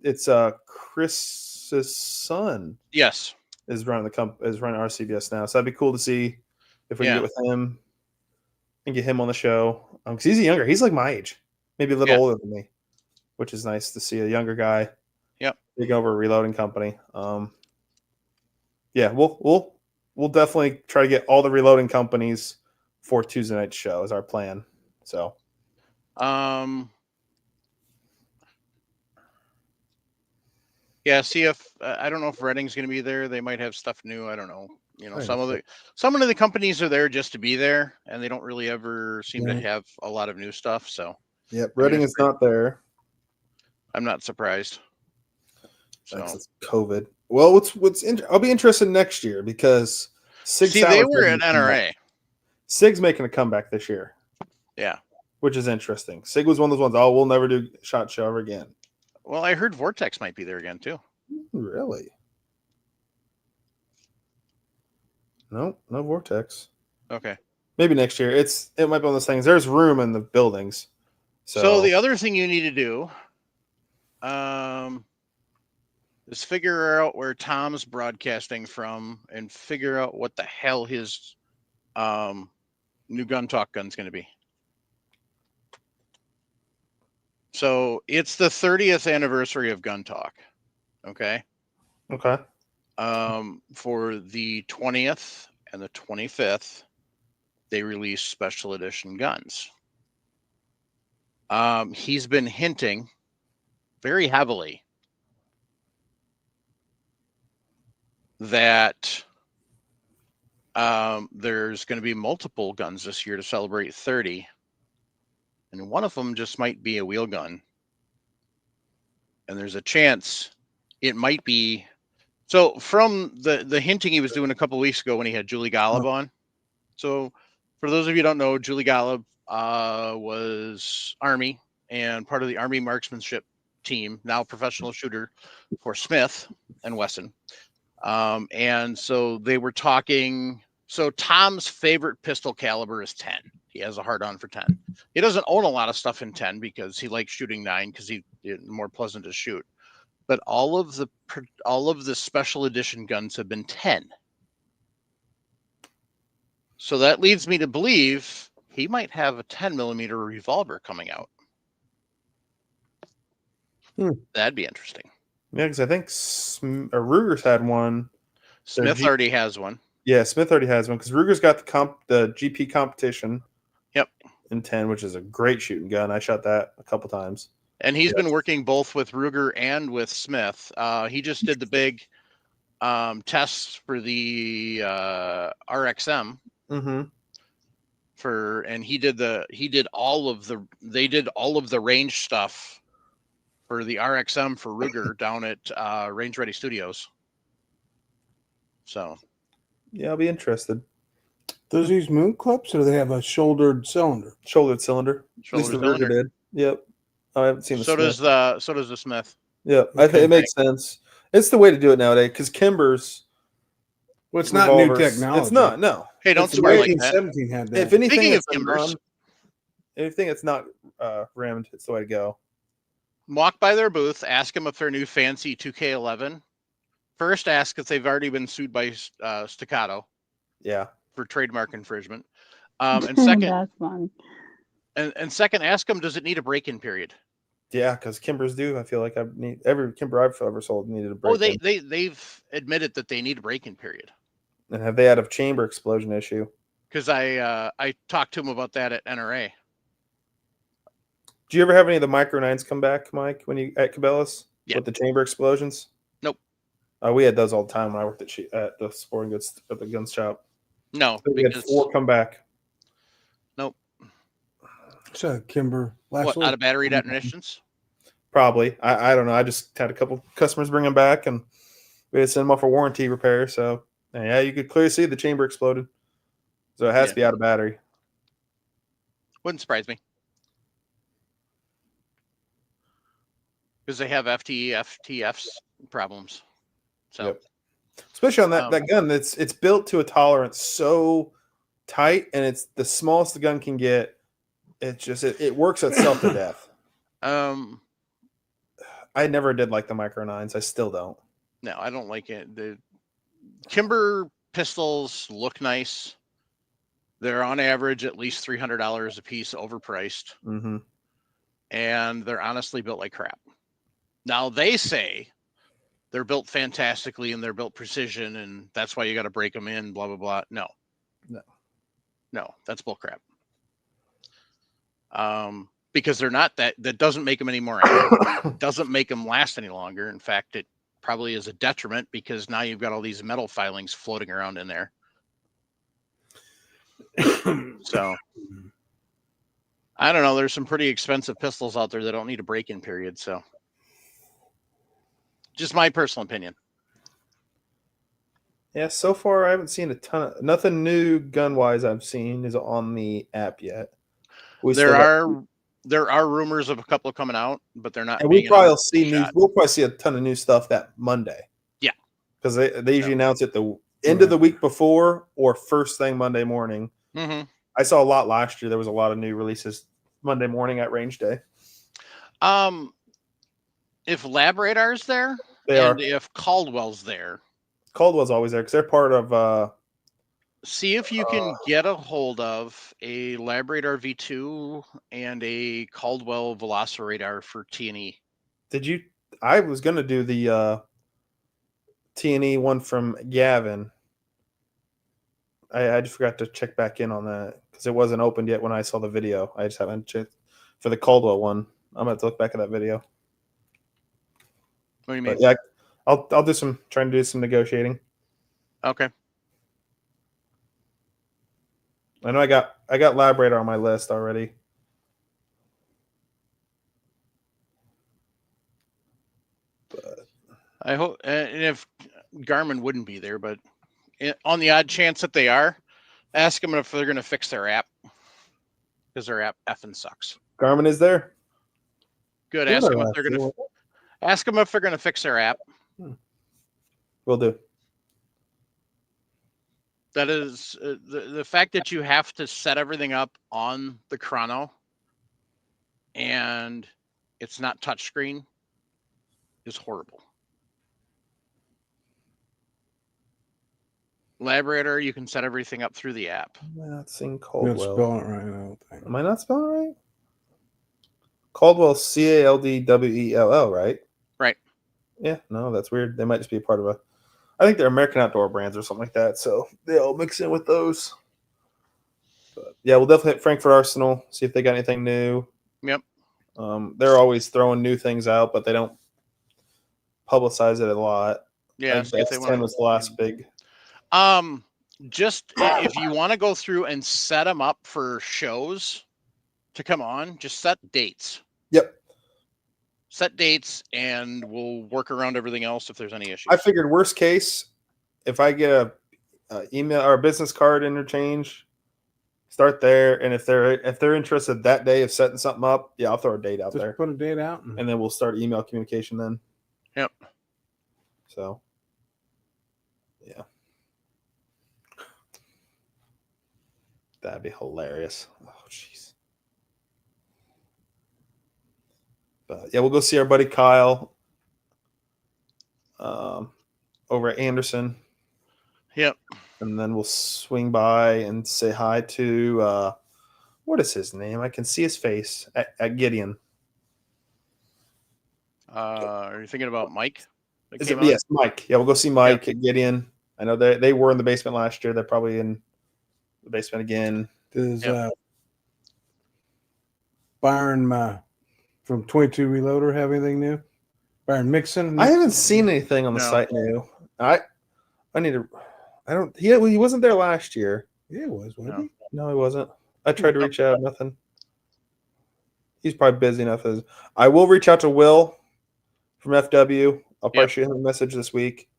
S4: it's Chris's son.
S1: Yes.
S4: Is running RCBS now. So that'd be cool to see if we can get with him and get him on the show. Because he's younger. He's like my age. Maybe a little older than me. Which is nice to see a younger guy.
S1: Yep.
S4: Take over a reloading company. Yeah, we'll definitely try to get all the reloading companies for Tuesday night's show is our plan. So,
S1: yeah. See if I don't know if Reading's going to be there. They might have stuff new. I don't know. You know, some of the companies are there just to be there, and they don't really ever seem to have a lot of new stuff. So,
S4: yep, Reading is not there.
S1: I'm not surprised. So
S4: it's COVID. Well, I'll be interested next year because
S1: they were at NRA.
S4: SIG's making a comeback this year.
S1: Yeah.
S4: Which is interesting. SIG was one of those ones, we'll never do SHOT Show ever again.
S1: Well, I heard Vortex might be there again, too.
S4: Really? No Vortex.
S1: Okay.
S4: Maybe next year. It might be one of those things. There's room in the buildings.
S1: So the other thing you need to do is figure out where Tom's broadcasting from and figure out what the hell his new Gun Talk gun's going to be. So it's the 30th anniversary of Gun Talk. Okay.
S4: Okay.
S1: For the 20th and the 25th, they release special edition guns. He's been hinting very heavily that there's going to be multiple guns this year to celebrate 30. And one of them just might be a wheel gun. And there's a chance it might be. So from the hinting he was doing a couple of weeks ago when he had Julie Golub on. So for those of you who don't know, Julie Golub was Army and part of the Army marksmanship team, now professional shooter for Smith and Wesson. And so they were talking. So Tom's favorite pistol caliber is 10. He has a hard on for 10. He doesn't own a lot of stuff in 10 because he likes shooting 9 because it's more pleasant to shoot. But all of the special edition guns have been 10. So that leads me to believe he might have a 10 millimeter revolver coming out. That'd be interesting.
S4: Yeah, because I think Ruger's had one.
S1: Smith already has one.
S4: Yeah, Smith already has one because Ruger's got the GP competition.
S1: Yep.
S4: In 10, which is a great shooting gun. I shot that a couple times.
S1: And he's been working both with Ruger and with Smith. He just did the big tests for the RXM.
S4: Mm-hmm.
S1: And they did all of the range stuff for the RXM for Ruger down at Range Ready Studios. So
S4: yeah, I'll be interested.
S3: Those use moon clips, or do they have a shouldered cylinder?
S4: Shouldered cylinder. At least
S1: Shoulder
S4: the Ruger
S1: cylinder.
S4: did. Yep. I haven't seen the
S1: So
S4: Smith.
S1: does the Smith.
S4: Yep. I think
S3: Okay.
S4: it makes sense. It's the way to do it nowadays because Kimber's
S3: Well, it's not new
S4: revolvers.
S3: technology.
S4: It's not. No.
S1: Hey, don't
S4: It's
S1: swear
S4: the
S1: like
S4: way-
S1: that.
S3: 1817 had that.
S4: If anything,
S1: Speaking
S4: it's
S1: of Kimbers.
S4: anything that's not rimmed, it's the way to go.
S1: Walk by their booth, ask them if their new fancy 2K11. First, ask if they've already been sued by Staccato
S4: Yeah.
S1: for trademark infringement. And second,
S2: That's funny.
S1: and second, ask them, does it need a break-in period?
S4: Yeah, because Kimbers do. I feel like every Kimber I've ever sold needed a break.
S1: Oh, they've admitted that they need a break-in period.
S4: And have they had a chamber explosion issue?
S1: Because I talked to them about that at NRA.
S4: Do you ever have any of the Micro 9s come back, Mike, when you at Cabela's
S1: Yeah.
S4: with the chamber explosions?
S1: Nope.
S4: We had those all the time when I worked at the sporting goods at the gun shop.
S1: No,
S4: We had
S1: because
S4: 4 come back.
S3: So Kimber last
S1: what,
S3: week.
S1: out of battery detonations?
S4: Probably. I don't know. I just had a couple customers bring them back, and we had to send them off for warranty repair. So yeah, you could clearly see the chamber exploded. So it has
S1: Yeah.
S4: to be out of battery.
S1: Wouldn't surprise me. Because they have FTFs problems. So
S4: Yep. Especially on that gun, it's built to a tolerance so tight, and it's the smallest the gun can get. It's just it works itself to death. I never did like the Micro 9s. I still don't.
S1: no, I don't like it. The Kimber pistols look nice. They're on average at least $300 a piece, overpriced,
S4: Mm-hmm.
S1: and they're honestly built like crap. Now they say they're built fantastically and they're built precision, and that's why you got to break them in. Blah blah blah. No, that's bullcrap. Because they're not that. That doesn't make them any more accurate. Doesn't make them last any longer. In fact, it probably is a detriment because now you've got all these metal filings floating around in there. So I don't know. There's some pretty expensive pistols out there that don't need a break-in period. So just my personal opinion.
S4: Yeah, so far I haven't seen a ton of nothing new gun wise. I've seen is on the app yet.
S1: There are rumors of a couple coming out, but they're not.
S4: And we
S1: being
S4: probably
S1: announced
S4: see
S1: yet.
S4: we'll probably see a ton of new stuff that Monday.
S1: Yeah,
S4: because they usually announce it the end of the week before or first thing Monday morning.
S1: Mm-hmm.
S4: I saw a lot last year. There was a lot of new releases Monday morning at range day.
S1: If Lab Radar's there,
S4: They
S1: and
S4: are.
S1: if Caldwell's there,
S4: Caldwell's always there because they're part of.
S1: see if you can get a hold of a Lab Radar V2 and a Caldwell Velociradar for T&E.
S4: Did you? I was gonna do the T&E one from Gavin. I just forgot to check back in on that because it wasn't opened yet when I saw the video. I just haven't checked for the Caldwell one. I'm gonna have to look back at that video.
S1: What do you mean?
S4: But yeah, I'll do trying to do some negotiating.
S1: Okay.
S4: I know I got Lab Radar on my list already.
S1: I hope, and if Garmin wouldn't be there, but on the odd chance that they are, ask them if they're going to fix their app because their app effing sucks.
S4: Garmin is there.
S1: Good. Ask them if they're going to fix their app.
S4: Will do.
S1: That is the fact that you have to set everything up on the chrono and it's not touchscreen is horrible. Lab Radar, you can set everything up through the app.
S4: Am I not seeing
S3: You don't
S4: Caldwell?
S3: spell it right, I don't think.
S4: Am I not spelling it right? Caldwell, Caldwell, right?
S1: Right.
S4: Yeah, no, that's weird. They might just be a part of I think they're American Outdoor brands or something like that. So they all mix in with those. But yeah, we'll definitely hit Frankfurt Arsenal, see if they got anything new.
S1: Yep.
S4: They're always throwing new things out, but they don't publicize it a lot.
S1: Yeah. See if they
S4: X10 was the last big.
S1: Just if you want to go through and set them up for shows to come on, just set dates.
S4: Yep.
S1: Set dates, and we'll work around everything else if there's any issues.
S4: I figured worst case, if I get email or business card interchange. Start there, and if they're interested that day of setting something up, yeah, I'll throw a date out
S3: Just
S4: there,
S3: put a date out.
S4: and then we'll start email communication then.
S1: Yep.
S4: So, yeah, that'd be hilarious. Oh, jeez. But yeah, we'll go see our buddy Kyle over at Anderson.
S1: Yep.
S4: And then we'll swing by and say hi to what is his name? I can see his face at Gideon.
S1: Are you thinking about Mike? that
S4: Is
S1: came
S4: it,
S1: out?
S4: yes, Mike. Yeah, we'll go see Mike at Gideon. I know they were in the basement last year. They're probably in the basement again.
S3: Does
S1: Yep.
S3: Byron from 22 Reloader have anything new? Byron Mixon?
S4: I haven't seen anything on the
S1: No.
S4: site new. I need to. I don't. He wasn't there last year.
S3: Yeah, it was, wasn't
S1: No.
S3: he?
S4: No, he wasn't. I tried to reach out. Nothing. He's probably busy enough. I will reach out to Will from FW. I'll probably
S1: Yep.
S4: shoot him a message this week.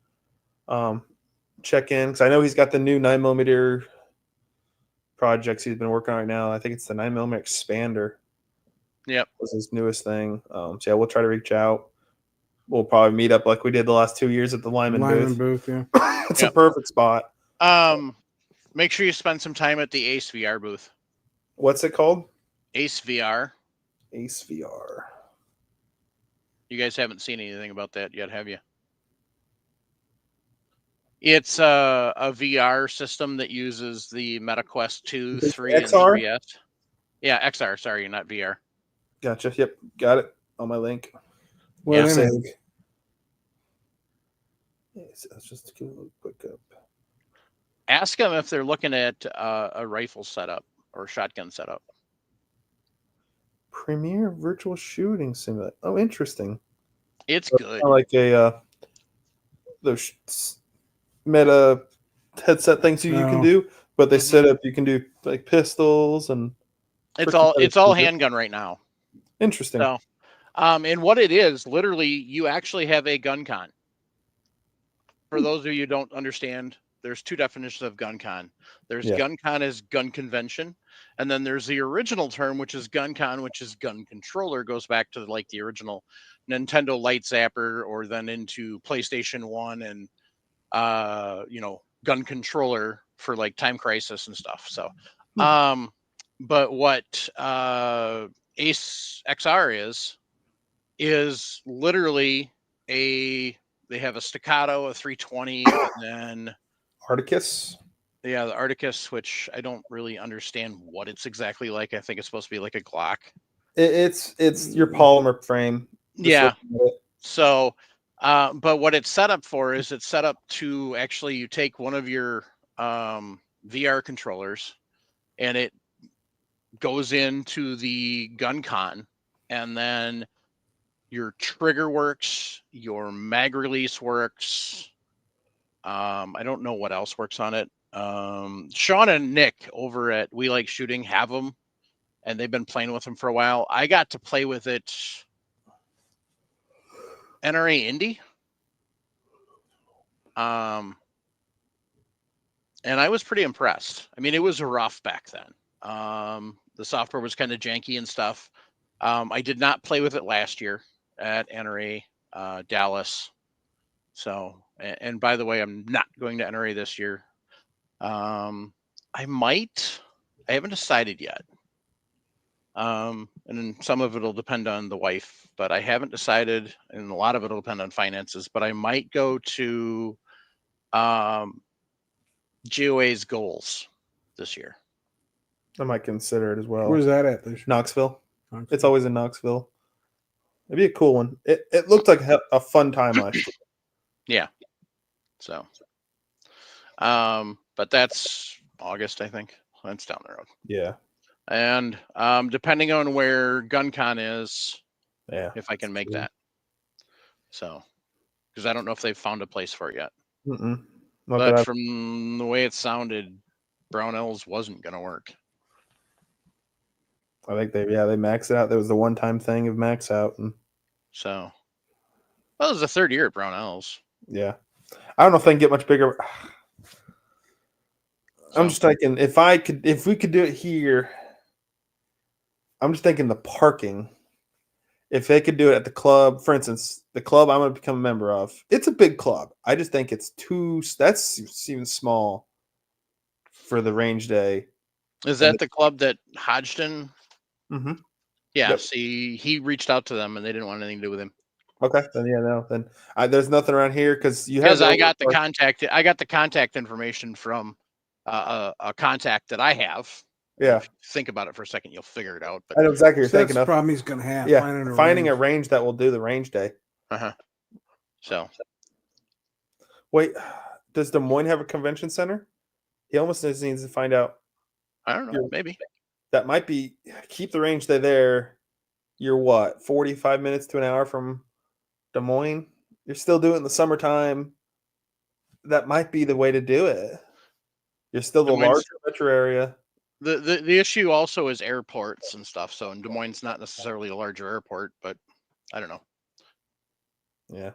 S4: Check in because I know he's got the new 9mm projects he's been working on right now. I think it's the 9mm expander.
S1: Yep.
S4: Was his newest thing. So yeah, we'll try to reach out. We'll probably meet up like we did the last 2 years at the Lyman booth.
S3: Yeah.
S4: It's
S1: Yep.
S4: a perfect spot.
S1: Make sure you spend some time at the Ace VR booth.
S4: What's it called?
S1: Ace VR.
S4: Ace VR.
S1: You guys haven't seen anything about that yet, have you? It's a VR system that uses the MetaQuest 2,
S4: Is it
S1: 3, and
S4: XR?
S1: 3S. Yeah, XR. Sorry, not VR.
S4: Gotcha. Yep, got it on my link.
S3: Well,
S1: Yeah.
S3: anyway,
S4: Yes, let's just give a quick up.
S1: Ask them if they're looking at a rifle setup or shotgun setup.
S4: Premier Virtual Shooting Simulator. Oh, interesting.
S1: It's
S4: So
S1: good.
S4: kinda like a those meta headset things you can
S3: No.
S4: do, but they
S1: Mhm.
S4: set up you can do like pistols and
S1: It's
S4: for
S1: all
S4: competitive shooter.
S1: handgun right now.
S4: Interesting.
S1: So, and what it is, literally, you actually have a gun con. For those of you who don't understand, there's two definitions of gun con. There's
S4: Yeah.
S1: gun con as gun convention, and then there's the original term, which is gun con, which is gun controller. Goes back to like the original Nintendo Light Zapper, or then into PlayStation 1 and gun controller for like Time Crisis and stuff. So, but what Ace XR is literally they have a staccato, a 320, and then
S4: Articus.
S1: the Articus, which I don't really understand what it's exactly like. I think it's supposed to be like a Glock.
S4: It's your polymer frame. Just
S1: Yeah.
S4: looking at it.
S1: So, but what it's set up for is it's set up to actually you take one of your VR controllers and it goes into the gun con, and then your trigger works, your mag release works. I don't know what else works on it. Sean and Nick over at We Like Shooting have them, and they've been playing with them for a while. I got to play with it NRA Indy. And I was pretty impressed. I mean, it was rough back then. The software was kind of janky and stuff. I did not play with it last year at NRA Dallas. So, and by the way, I'm not going to NRA this year. I haven't decided yet. And then some of it'll depend on the wife, but I haven't decided, and a lot of it'll depend on finances, but I might go to GOA's goals this year.
S4: I might consider it as well.
S3: where's that at? This
S4: Knoxville. It's always in Knoxville. It'd be a cool one. It looked like a fun time last year.
S1: Yeah. So, but that's August, I think. That's down the road.
S4: Yeah.
S1: And depending on where GunCon is,
S4: Yeah.
S1: if I can make
S4: true.
S1: that. So, because I don't know if they've found a place for it yet.
S4: Mm-mm. Not
S1: But
S4: that I-
S1: from the way it sounded, Brownells wasn't going to work.
S4: I think they maxed it out. That was the one time thing of max out, and
S1: So, well, it was the third year at Brownells.
S4: yeah, I don't know if they can get much bigger. I'm just thinking if we could do it here. I'm just thinking the parking. If they could do it at the club, for instance, the club I'm going to become a member of, it's a big club. I just think it's that's even small for the range day.
S1: Is that the club that Hodgson?
S4: Mm-hmm.
S1: Yeah.
S4: Yep.
S1: See, he reached out to them and they didn't want anything to do with him.
S4: Okay. Then yeah, no. Then there's nothing around here because you have.
S1: Because I got the contact. I got the contact information from a contact that I have.
S4: Yeah.
S1: If you think about it for a second, you'll figure it out. But
S4: I know exactly what you're
S3: So that's
S4: thinking
S3: the
S4: of.
S3: problem he's going to have.
S4: Yeah,
S3: Finding
S4: a range that will do the range day.
S1: So
S4: wait, does Des Moines have a convention center? He almost needs to find out.
S1: I don't know. Maybe
S4: that might be keep the range day there. You're what 45 minutes to an hour from Des Moines. You're still doing it in the summertime. That might be the way to do it. You're still the larger metro area.
S1: The issue also is airports and stuff. So in Des Moines is not necessarily a larger airport, but I don't know.
S4: Yeah.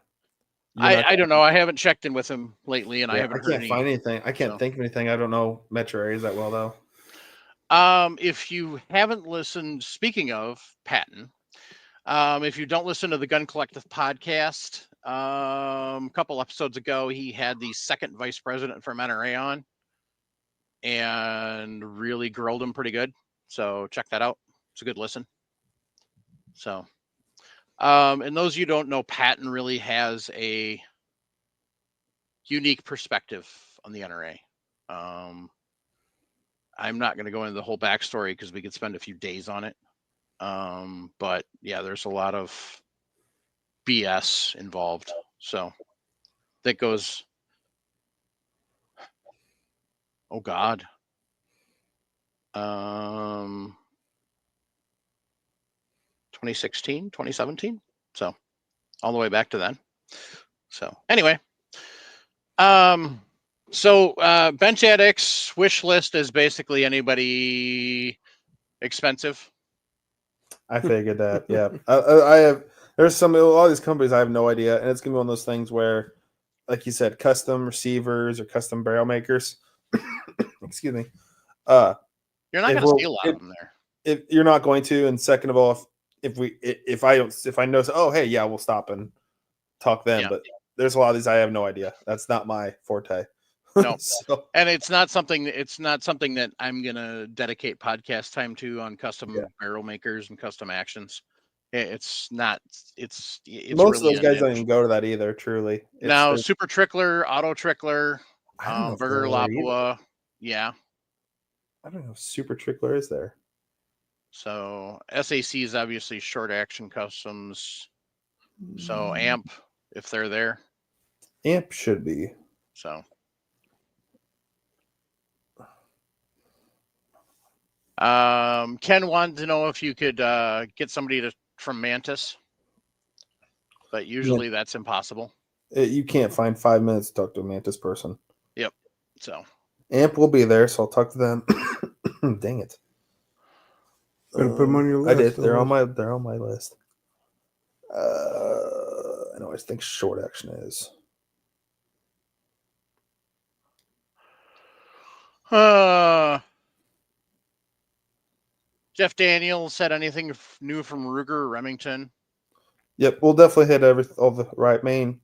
S1: I don't know. I haven't checked in with him lately, and I haven't heard
S4: find anything. I can't think of anything. I don't know metro areas that well, though.
S1: If you haven't listened, speaking of Patton, if you don't listen to the Gun Collective podcast, a couple episodes ago, he had the second vice president from NRA on and really grilled him pretty good. So check that out. It's a good listen. So, and those of you who don't know, Patton really has a unique perspective on the NRA. I'm not going to go into the whole backstory because we could spend a few days on it. But yeah, there's a lot of BS involved. So that goes, oh God. 2016, 2017. So all the way back to then. So anyway, so Bench Addicts wish list is basically anybody expensive.
S4: I figured that. Yeah, I have. There's a lot of these companies I have no idea, and it's gonna be one of those things where, like you said, custom receivers or custom barrel makers. Excuse me.
S1: You're not going to see a lot of them there.
S4: If you're not going to, and second of all, if I know, oh hey, yeah, we'll stop and talk then. Yeah. But there's a lot of these I have no idea. That's not my forte.
S1: No, and it's not something that I'm gonna dedicate podcast time to on custom barrel makers and custom actions. It's not. It's
S4: most really of those guys don't even go to that either. Truly.
S1: Now, Super Trickler, Auto Trickler, Burger Lapua, yeah.
S4: I don't know if Super Trickler is there.
S1: So SAC is obviously short action customs. So AMP, if they're there.
S4: AMP should be.
S1: So. Ken wanted to know if you could get somebody from Mantis, but usually that's impossible.
S4: You can't find 5 minutes to talk to a Mantis person.
S1: Yep. So
S4: AMP will be there, so I'll talk to them. Dang it!
S3: Better put them on your list.
S4: I did. They're on my list. I know. I think short action is.
S1: Jeff Daniels said anything new from Ruger or Remington?
S4: Yep, we'll definitely hit all the right main.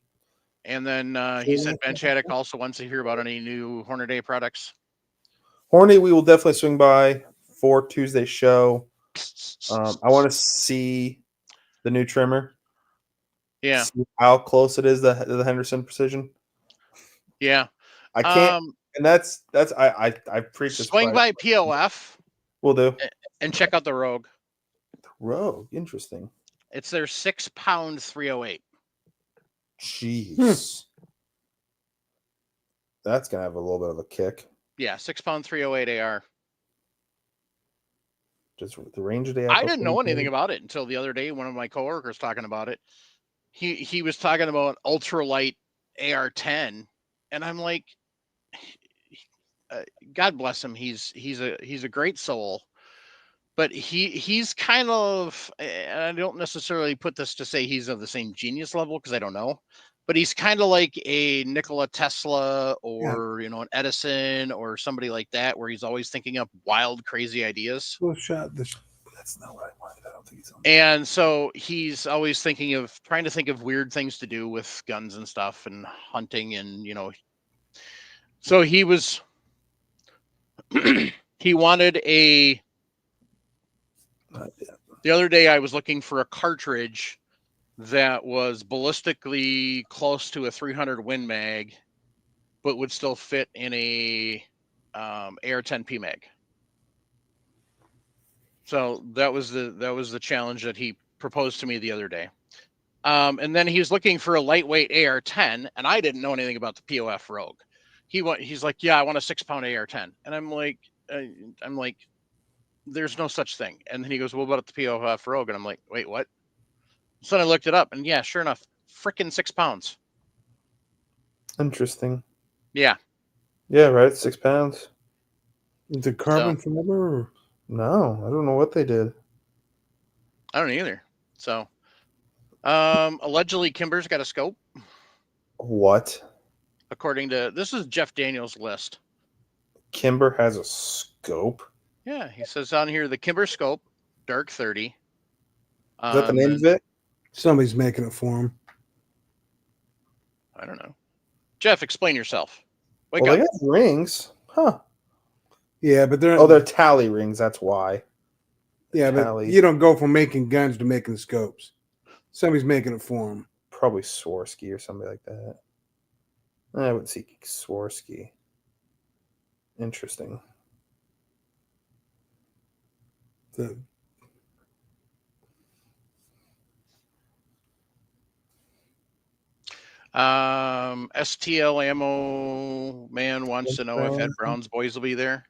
S1: And then he said Bench Attic also wants to hear about any new Hornady products.
S4: Horny, we will definitely swing by for Tuesday's show. I want to see the new trimmer.
S1: Yeah.
S4: See how close it is to the Henderson Precision.
S1: Yeah.
S4: I can't. And that's I preach this.
S1: Swing by POF.
S4: We'll do.
S1: And check out the Rogue.
S4: Rogue, interesting.
S1: It's their 6-pound 308.
S4: Jeez. That's gonna have a little bit of a kick.
S1: Yeah, 6-pound 308 AR.
S4: Just the range of the.
S1: I didn't know anything about it until the other day. One of my coworkers talking about it. He was talking about ultralight AR-10, and I'm like, God bless him. He's a great soul, but he's kind of. And I don't necessarily put this to say he's of the same genius level because I don't know, but he's kind of like a Nikola Tesla or an Edison or somebody like that, where he's always thinking up wild, crazy ideas.
S3: Well, shot this.
S4: That's not what I wanted. I don't think he's on.
S1: And so he's always trying to think of weird things to do with guns and stuff and hunting and so he was he wanted the other day I was looking for a cartridge that was ballistically close to a 300 Win Mag, but would still fit in a AR-10 PMag. So that was the challenge that he proposed to me the other day. And then he was looking for a lightweight AR-10, and I didn't know anything about the POF Rogue. He's like, yeah, I want a 6-pound AR-10, and I'm like, there's no such thing. And then he goes, well, what about the POF Rogue? And I'm like, wait, what? So I looked it up, and yeah, sure enough, freaking 6 pounds.
S4: Interesting.
S1: Yeah.
S4: Yeah, right. 6 pounds.
S3: Is it carbon fiber? Or?
S4: No, I don't know what they did.
S1: I don't either. So, allegedly, Kimber's got a scope.
S4: What?
S1: According to this is Jeff Daniels' list.
S4: Kimber has a scope.
S1: Yeah, he says on here the Kimber scope, Dark 30.
S4: Is that the name of it?
S3: Somebody's making it for him.
S1: I don't know. Jeff, explain yourself. Wake
S4: Well,
S1: up.
S4: they got rings, huh?
S3: Yeah, but they're
S4: Oh, they're tally rings. That's why.
S3: yeah, but
S4: tally.
S3: you don't go from making guns to making scopes. Somebody's making it for him.
S4: Probably Swarovski or somebody like that. I would see Swarovski. Interesting.
S3: The,
S1: STL Ammo Man wants to know if Ed Brown's boys will be there.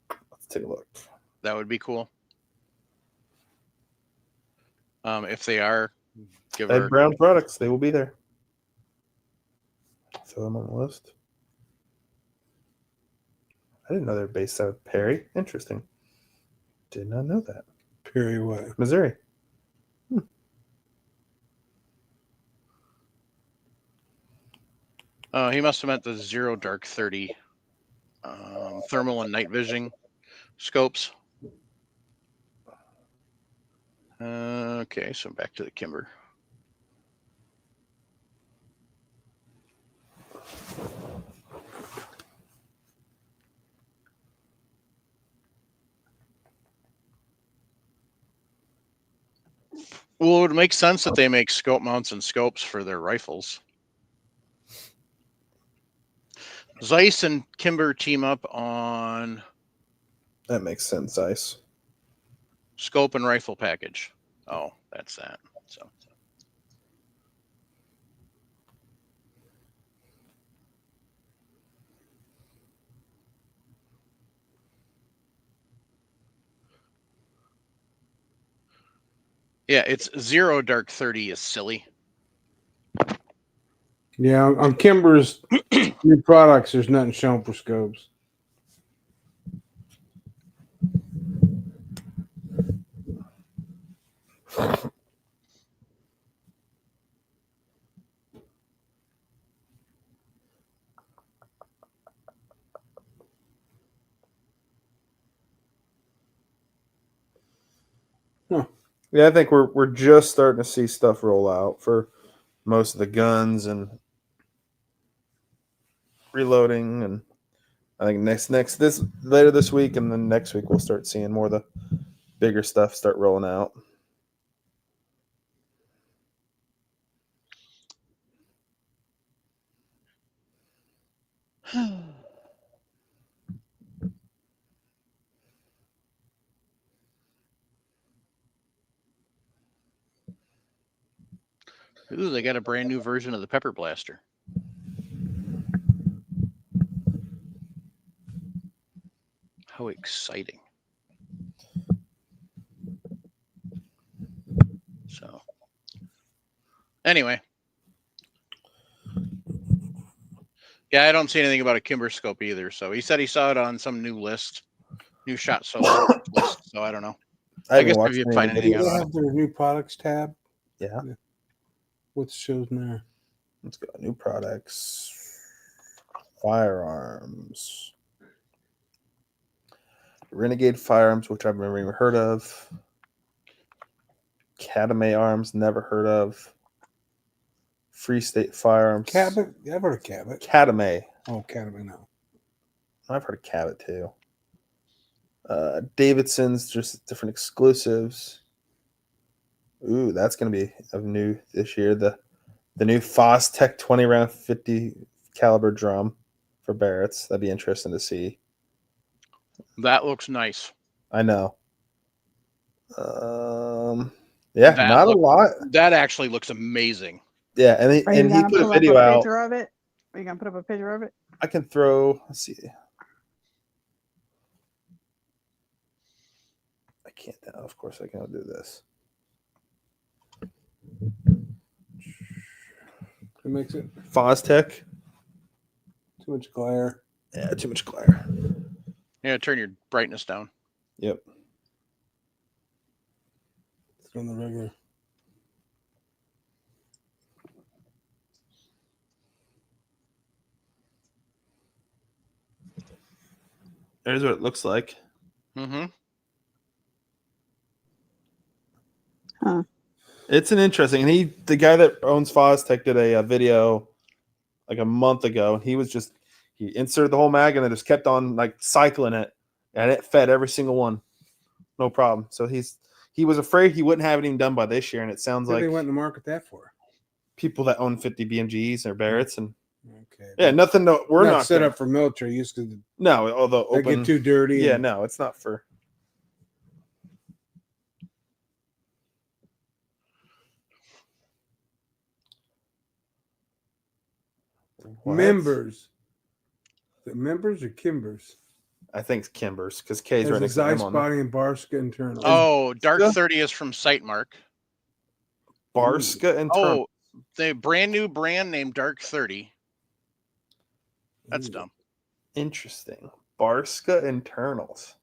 S4: Let's take a look.
S1: That would be cool. If they are, give her
S4: Ed Brown products. They will be there. Throw them on the list. I didn't know they're based out of Perry. Interesting. Did not know that.
S3: Perry what?
S4: Missouri.
S1: He must have meant the Zero Dark 30 thermal and night vision scopes. Okay, so back to the Kimber. Well, it would make sense that they make scope mounts and scopes for their rifles. Zeiss and Kimber team up on
S4: That makes sense, Ice.
S1: scope and rifle package. Oh, that's that. So yeah, it's Zero Dark 30 is silly.
S3: Yeah, on Kimber's new products, there's nothing shown for scopes.
S4: Yeah, I think we're just starting to see stuff roll out for most of the guns and reloading, and I think later this week and then next week we'll start seeing more of the bigger stuff start rolling out.
S1: Ooh, they got a brand new version of the Pepper Blaster. How exciting. So, anyway. Yeah, I don't see anything about a Kimber scope either. So he said he saw it on some new list, new shot so list. So I don't know. I guess if you find anything
S3: Do
S1: out
S3: they
S1: about
S3: have their new products tab?
S4: Yeah.
S3: What shows in there?
S4: Let's go. New products. Firearms. Renegade Firearms, which I've never even heard of. Katame Arms, never heard of. Free State Firearms.
S3: Cabot? Yeah, I've heard of Cabot.
S4: Katame.
S3: Oh, Cabot, no.
S4: I've heard of Cabot too. Davidson's, just different exclusives. Ooh, that's going to be of new this year. The new Fostech 20 round 50 caliber drum for Barrett's. That'd be interesting to see.
S1: That looks nice.
S4: I know. Yeah,
S1: That
S4: not a lot.
S1: That actually looks amazing.
S4: Yeah, and
S2: Are you
S4: he
S2: gonna
S4: put a
S2: pull up
S4: video
S2: a
S4: out.
S2: picture of it? Are you gonna put up a picture of it?
S4: I can throw. Let's see. I can't now. Of course, I can't do this.
S3: It makes it
S4: Fostech.
S3: too much glare.
S4: Yeah, too much glare.
S1: Yeah, turn your brightness down.
S4: Yep.
S3: It's on the regular.
S4: There's what it looks like.
S1: Mm-hmm.
S2: Huh.
S4: It's an interesting. And the guy that owns Fostech did a video like a month ago, and he inserted the whole mag and then just kept on like cycling it, and it fed every single one, no problem. So he was afraid he wouldn't have it even done by this year, and it sounds
S3: What
S4: like
S3: they went to market that for?
S4: people that own 50 BMGs or Barretts, and
S3: Okay.
S4: yeah, nothing. No, we're not
S3: set
S4: gonna-
S3: up for military use because
S4: No, although
S3: they
S4: open.
S3: get too dirty.
S4: Yeah,
S3: and-
S4: no, it's not for. What?
S3: Members. The members or Kimbers?
S4: I think it's Kimber's because K's
S3: There's
S4: right
S3: a
S4: next to M
S3: Zeiss
S4: on there.
S3: body and Barska internal.
S1: Oh, Dark
S4: Yeah.
S1: 30 is from Sightmark.
S4: Barska and
S1: Oh, the brand new brand named Dark 30. That's
S3: Ooh.
S1: dumb.
S4: Interesting. Barska internals.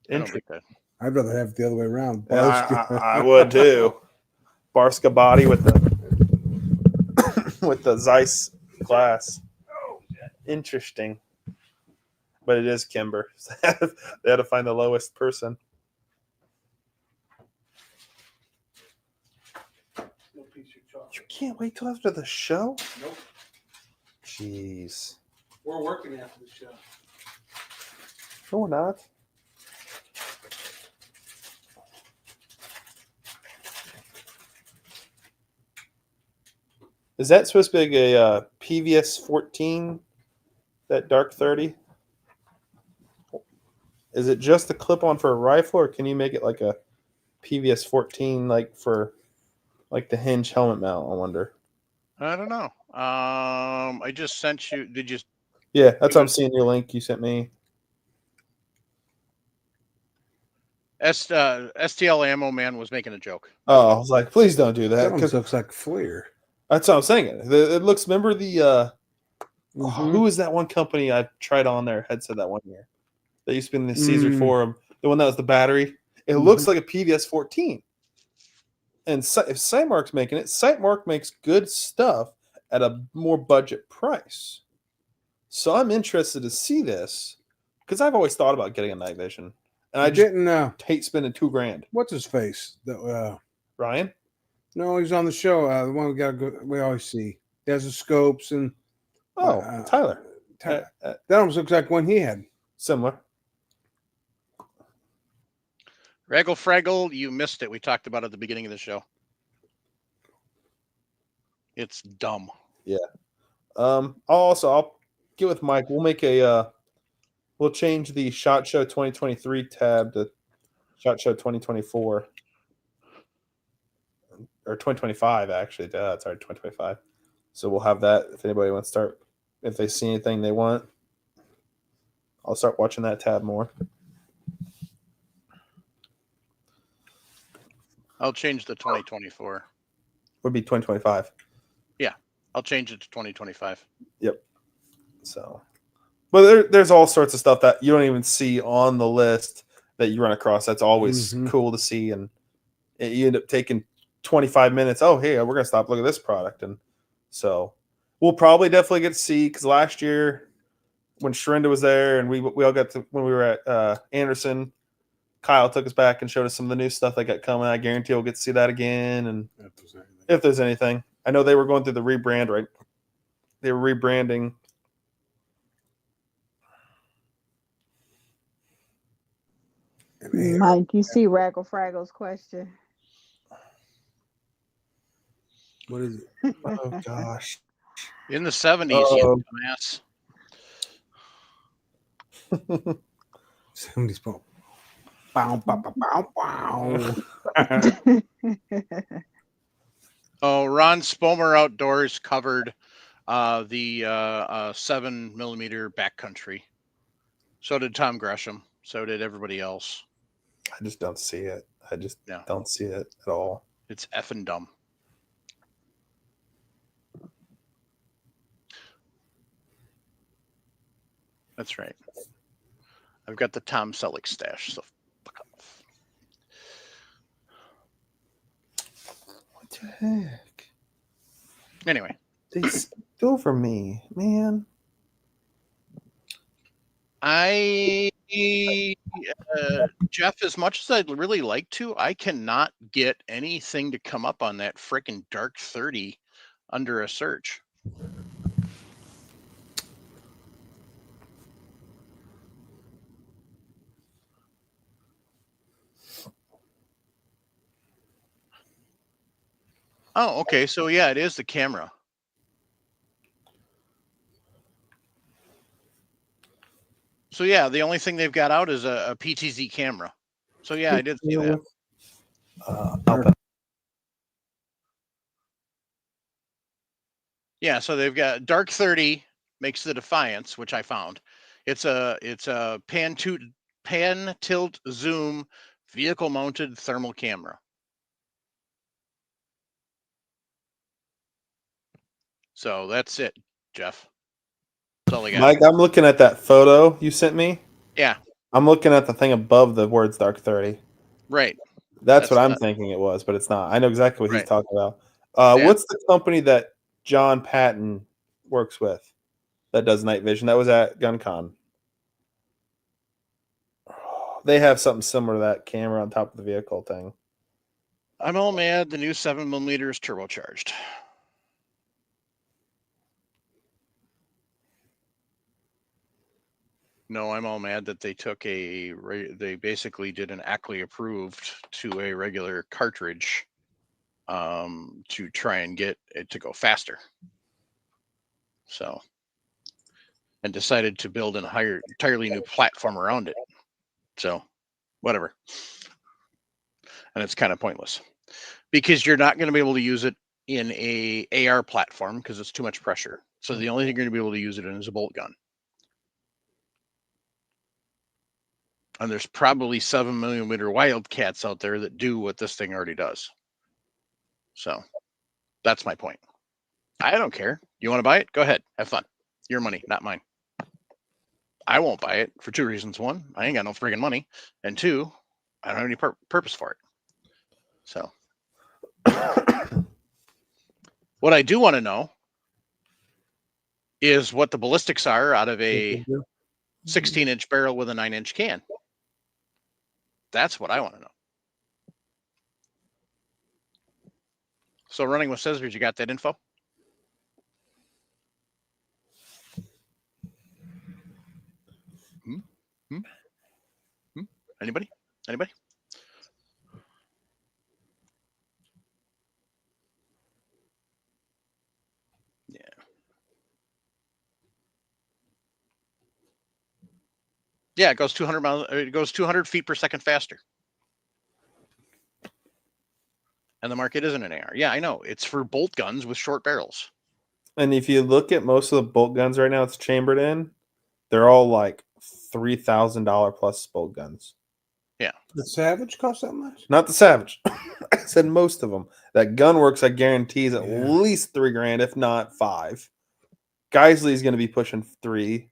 S1: I don't
S4: Interesting.
S1: like that.
S3: I'd rather have it the other way around.
S4: Yeah,
S3: Barska.
S4: I would too. Barska body with the with the Zeiss glass. Interesting. But it is Kimber. They had to find the lowest person. You can't wait till after the show?
S3: Nope.
S4: Jeez.
S3: We're working after the show.
S4: No, we're not. Is that supposed to be a PVS 14? That Dark 30? Is it just a clip-on for a rifle, or can you make it like a PVS 14, like for like the hinge helmet mount? I wonder.
S1: I don't know. I just sent you. Did you?
S4: Yeah, that's what I'm seeing your link you sent me.
S1: STL Ammo Man was making a joke.
S4: Oh, I was like, please don't do that,
S3: That one
S4: because
S3: looks like Fleer.
S4: that's what I'm saying. It looks. Remember the
S3: Mhm.
S4: who was that one company I tried on their headset that one year? They used to be in the Caesar
S3: Mm.
S4: Forum. The one that was the battery. It looks like a PVS 14. And if Sightmark's making it, Sightmark makes good stuff at a more budget price. So I'm interested to see this because I've always thought about getting a night vision, and I
S3: I
S4: just
S3: didn't.
S4: hate spending $2,000.
S3: What's his face?
S4: Ryan,
S3: No, he's on the show. The one we always see. He has the scopes and
S4: Tyler,
S3: that almost looks like one he had.
S4: similar.
S1: Raggle Fraggle, you missed it. We talked about it at the beginning of the show. It's dumb.
S4: I'll get with Mike. We'll make we'll change the SHOT Show 2023 tab to SHOT Show 2024 or 2025 actually. Sorry, 2025. So we'll have that if anybody wants to start. If they see anything they want, I'll start watching that tab more.
S1: I'll change the 2024.
S4: Would be 2025.
S1: I'll change it to 2025.
S4: So, but there's all sorts of stuff that you don't even see on the list that you run across. That's always
S3: Mhm.
S4: cool to see, and you end up taking 25 minutes. Oh, hey, we're gonna stop. Look at this product, and So we'll probably definitely get to see, because last year when Sharinda was there and we all got to, when we were at Anderson, Kyle took us back and showed us some of the new stuff that got coming. I guarantee we'll get to see that again. And if there's anything, I know they were going through the rebrand, right? They were rebranding.
S2: Mike, you see Raggle Fraggle's question?
S3: What is it?
S4: Oh gosh.
S1: In the 70s, you dumbass.
S3: 70s pump. Bow, bow, bow, bow, bow.
S1: Oh, Ron Spomer Outdoors covered the 7mm backcountry. So did Tom Gresham. So did everybody else.
S4: I just don't see it. I just
S1: Yeah.
S4: don't see it at all.
S1: It's effing dumb. That's right. I've got the Tom Selleck stash, so fuck off.
S4: What the heck?
S1: Anyway.
S4: They stole from me, man.
S1: Jeff, as much as I'd really like to, I cannot get anything to come up on that freaking Dark 30 under a search. Oh, okay. So yeah, it is the camera. So yeah, the only thing they've got out is a PTZ camera. So yeah, I did see that. Yeah, so they've got Dark 30 makes the Defiance, which I found. It's a pan tilt zoom vehicle mounted thermal camera. So that's it, Jeff. That's all I got.
S4: Mike, I'm looking at that photo you sent me.
S1: Yeah.
S4: I'm looking at the thing above the words Dark 30.
S1: Right.
S4: That's what I'm thinking it was, but it's not. I know exactly what he's talking about.
S1: Yeah.
S4: What's the company that John Patton works with that does night vision? That was at GunCon. They have something similar to that camera on top of the vehicle thing.
S1: I'm all mad. The new 7mm is turbocharged. No, I'm all mad that they took they basically did an Ackley approved to a regular cartridge to try and get it to go faster. So, and decided to build an entirely new platform around it. So, whatever. And it's kind of pointless because you're not going to be able to use it in a AR platform because it's too much pressure. So the only thing you're going to be able to use it in is a bolt gun. And there's probably 7mm Wildcats out there that do what this thing already does. So that's my point. I don't care. You want to buy it? Go ahead. Have fun. Your money, not mine. I won't buy it for two reasons. One, I ain't got no friggin' money. And two, I don't have any purpose for it. So what I do want to know is what the ballistics are out of a 16-inch barrel with a 9-inch can. That's what I want to know. So Running with Scissors, you got that info? Anybody? Anybody? Yeah. Yeah, it goes 200 miles. It goes 200 feet per second faster. And the market isn't an AR. Yeah, I know. It's for bolt guns with short barrels.
S4: And if you look at most of the bolt guns right now, it's chambered in. They're all like $3,000 plus bolt guns.
S1: Yeah.
S3: The Savage cost that much?
S4: Not the Savage. I said most of them. That Gunworks, I guarantee, is at least $3,000, if not $5,000. Geisley is going to be pushing $3,000.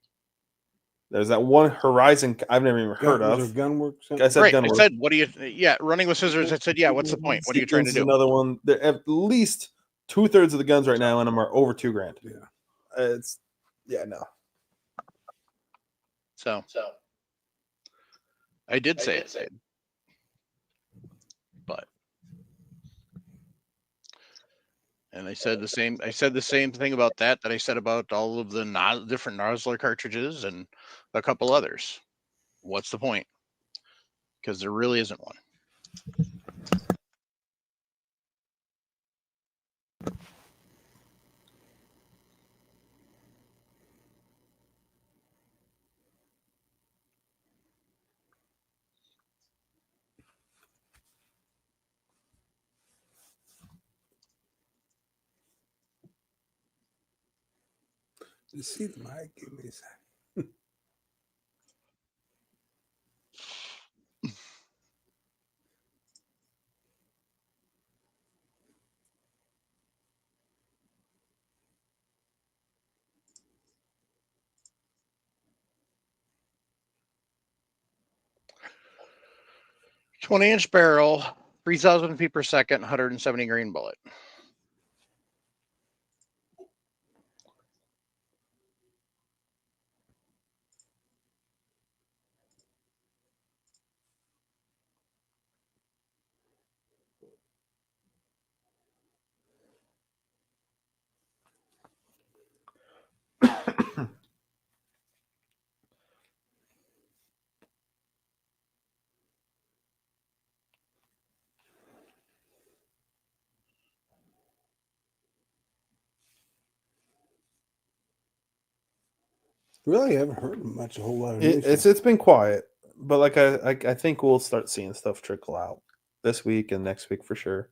S4: There's that one Horizon I've never even heard of.
S3: Gunworks.
S4: I said
S1: right.
S4: Gunworks.
S1: I said, what do you? Yeah, Running with Scissors. I said, yeah. What's the point? What are you trying to do?
S4: Another one. They're at least 2/3 of the guns right now in them are over $2,000.
S3: Yeah.
S4: No.
S1: So I did say it, but and I said the same. I said the same thing about that I said about all of the different Nosler cartridges and a couple others. What's the point? Because there really isn't one.
S3: Just see the mic. Give me a second.
S1: .20-inch barrel, 3,000 feet per second, 170 grain bullet.
S3: Really haven't heard much, a whole lot of news.
S4: It's been quiet, but like I think we'll start seeing stuff trickle out this week and next week for sure.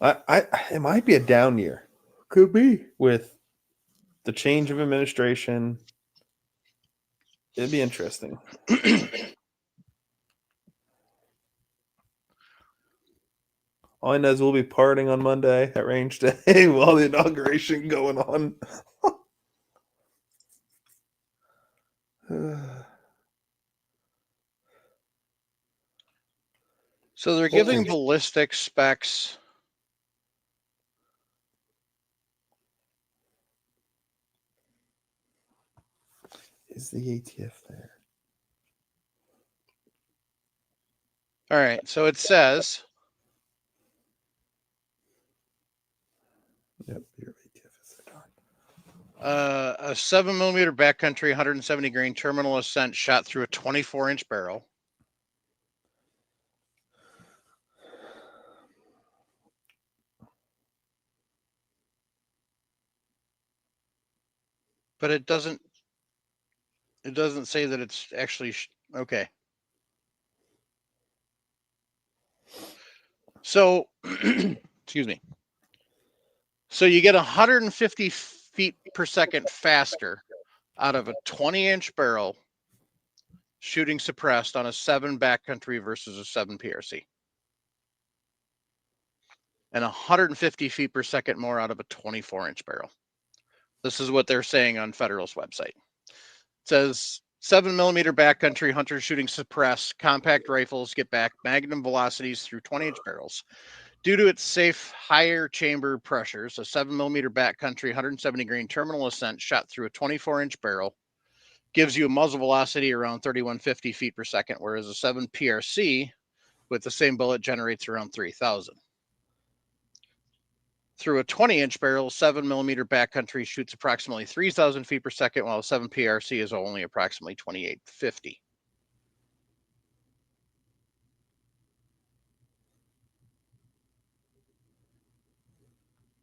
S4: It might be a down year.
S3: Could be
S4: with the change of administration. It'd be interesting. All I know is we'll be partying on Monday at range day while the inauguration going on.
S1: So they're giving ballistic specs.
S4: Is the ATF there?
S1: All right, so it says
S4: Yep, your ATF is there.
S1: a 7mm backcountry 170 grain terminal ascent shot through a 24-inch barrel. But it doesn't say that it's actually okay. So excuse me. So you get 150 feet per second faster out of a 20-inch barrel shooting suppressed on a 7 backcountry versus a 7 PRC. And 150 feet per second more out of a 24-inch barrel. This is what they're saying on Federal's website. It says 7mm backcountry hunters shooting suppressed compact rifles get back magnum velocities through 20-inch barrels. Due to its safe higher chamber pressures, a 7mm backcountry 170 grain terminal ascent shot through a 24-inch barrel gives you a muzzle velocity around 3,150 feet per second, whereas a 7 PRC with the same bullet generates around 3,000. Through a 20-inch barrel, 7mm backcountry shoots approximately 3,000 feet per second, while a 7 PRC is only approximately 2,850.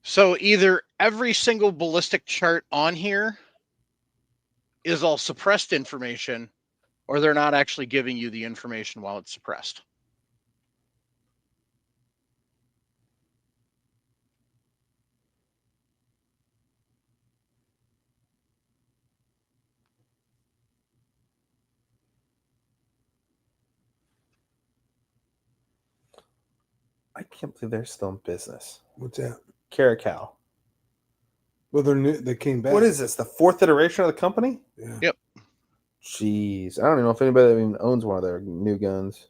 S1: So either every single ballistic chart on here is all suppressed information, or they're not actually giving you the information while it's suppressed.
S4: I can't believe they're still in business.
S3: What's that?
S4: Caracal.
S3: Well, they're new. They came back.
S4: What is this? The 4th iteration of the company?
S3: Yeah.
S1: Yep.
S4: Jeez, I don't even know if anybody even owns one of their new guns.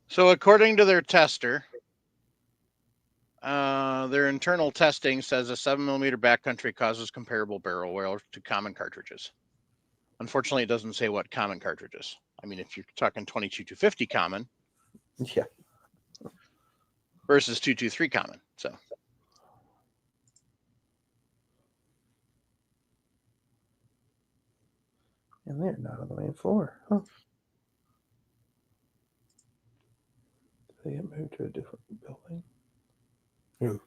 S1: So according to their tester, Their internal testing says a 7mm backcountry causes comparable barrel wear to common cartridges. Unfortunately, it doesn't say what common cartridges. I mean, if you're talking 22-250 common
S4: Yeah.
S1: versus 223 common, so
S4: And they're not on the main floor. Huh. Did they get moved to a different building?
S3: Who?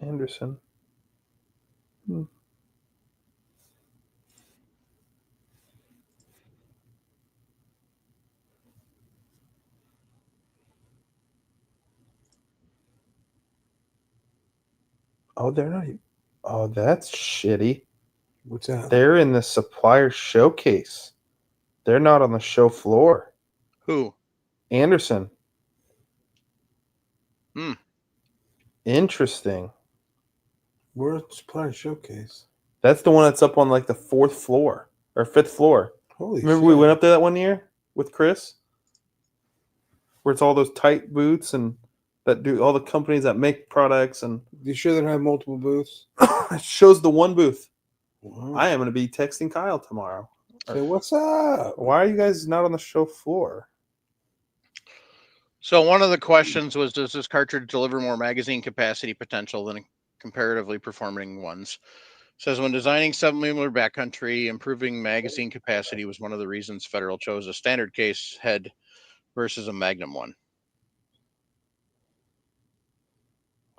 S4: Anderson. Oh, they're not. Oh, that's shitty.
S3: What's that?
S4: They're in the supplier showcase. They're not on the show floor.
S1: who?
S4: Anderson.
S1: Hmm.
S4: Interesting.
S3: Where's the supplier showcase?
S4: That's the one that's up on like the 4th floor or 5th floor.
S3: Holy
S4: Remember
S3: shit.
S4: we went up there that one year with Chris? Where it's all those tight booths and that do all the companies that make products and
S3: You sure they don't have multiple booths?
S4: it shows the one booth.
S3: Wow.
S4: I am going to be texting Kyle tomorrow.
S3: Say, what's up?
S4: Why are you guys not on the show floor?
S1: So one of the questions was, does this cartridge deliver more magazine capacity potential than comparatively performing ones? Says when designing 7mm backcountry, improving magazine capacity was one of the reasons Federal chose a standard case head versus a Magnum one.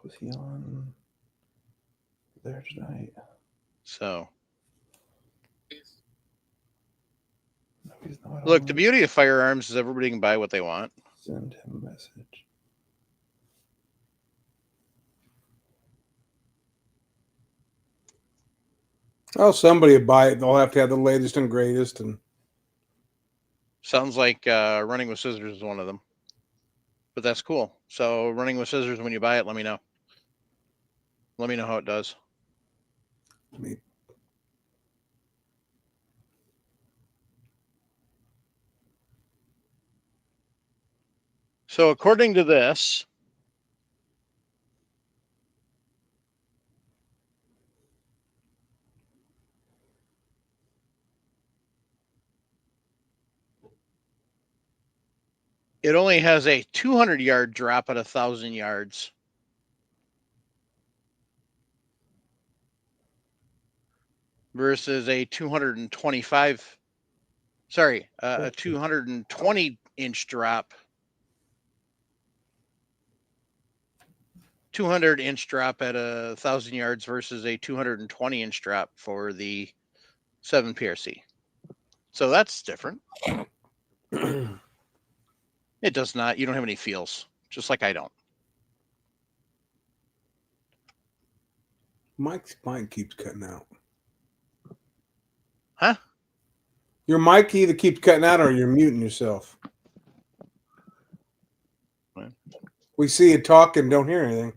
S4: Was he on there tonight?
S1: So
S4: No, he's not.
S1: look,
S4: on.
S1: the beauty of firearms is everybody can buy what they want.
S4: Send him a message.
S3: Oh, somebody will buy it. They'll have to have the latest and greatest. And
S1: Sounds like running with scissors is one of them. But that's cool. So running with scissors, when you buy it, let me know. Let me know how it does.
S3: I mean,
S1: So according to this, it only has a 200-yard drop at 1,000 yards. Versus a 225, sorry, a 220-inch drop. 200-inch drop at 1,000 yards versus a 220-inch drop for the 7 PRC. So that's different. It does not. You don't have any feels, just like I don't.
S3: Mike's mic keeps cutting out.
S1: Huh?
S3: Your mic either keeps cutting out or you're muting yourself.
S1: What?
S3: We see you talk and don't hear anything.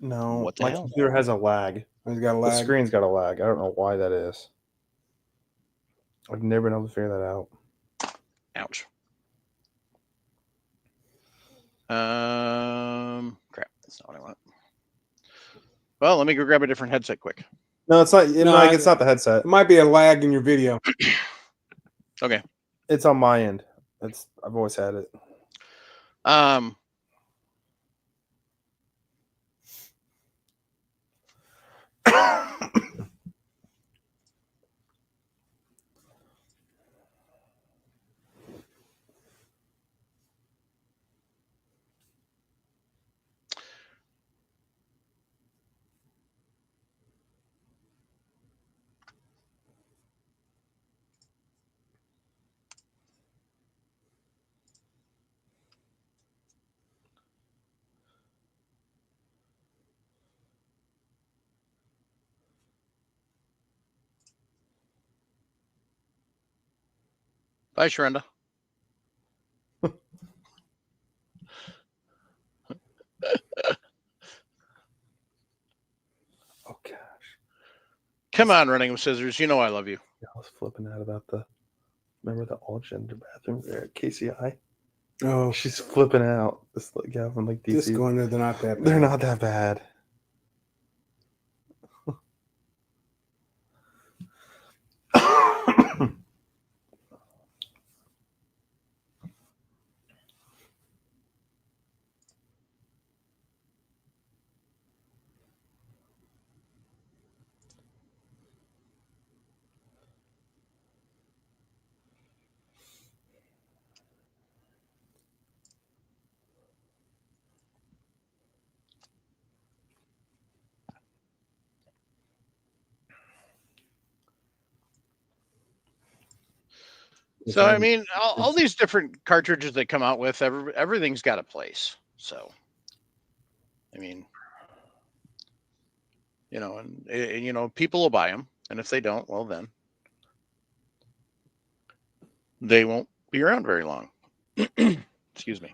S4: No,
S1: What the
S4: my
S1: hell?
S4: computer has a lag.
S3: He's got a
S4: The
S3: lag.
S4: screen's got a lag. I don't know why that is. I've never been able to figure that out.
S1: Ouch. Crap. That's not what I want. Well, let me go grab a different headset quick.
S4: No, it's not.
S3: No,
S4: Mike, it's not the headset.
S3: It might be a lag in your video.
S1: Okay.
S4: It's on my end. I've always had it.
S1: Bye, Sharenda.
S4: Oh gosh.
S1: Come on, running with scissors. You know I love you.
S4: I was flipping out about remember the all gender bathroom there at KCI?
S3: Oh,
S4: She's flipping out. This like Galvin like
S3: just
S4: DC.
S3: going there. They're not that bad.
S4: They're not that bad.
S1: So I mean, all these different cartridges they come out with, everything's got a place. So, I mean, and people will buy them, and if they don't, well, then they won't be around very long. Excuse me.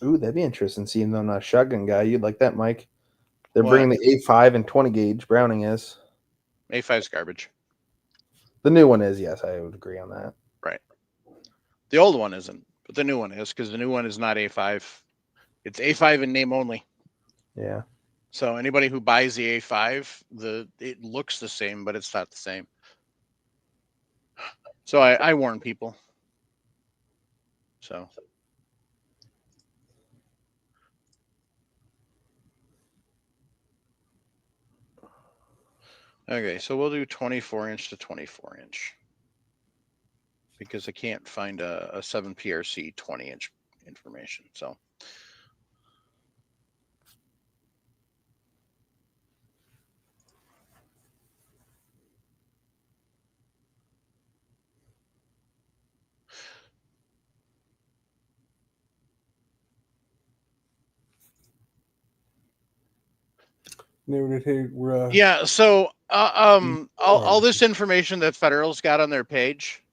S4: Ooh, that'd be interesting seeing them on a shotgun guy. You'd like that, Mike? They're
S1: What?
S4: bringing the A5 and 20 gauge. Browning is.
S1: A5's garbage.
S4: The new one is, yes, I would agree on that.
S1: Right. The old one isn't, but the new one is, because the new one is not A5. It's A5 in name only.
S4: Yeah.
S1: So anybody who buys the A5, it looks the same, but it's not the same. So I warn people. So. Okay, so we'll do 24-inch to 24-inch. Because I can't find a 7PRC 20-inch information. So. Yeah, so all this information that Federal's got on their page,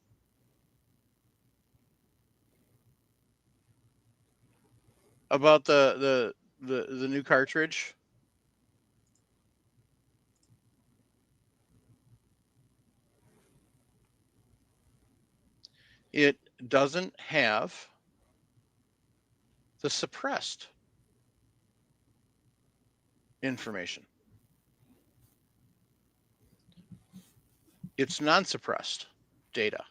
S1: about the new cartridge, it doesn't have the suppressed information. It's non-suppressed data.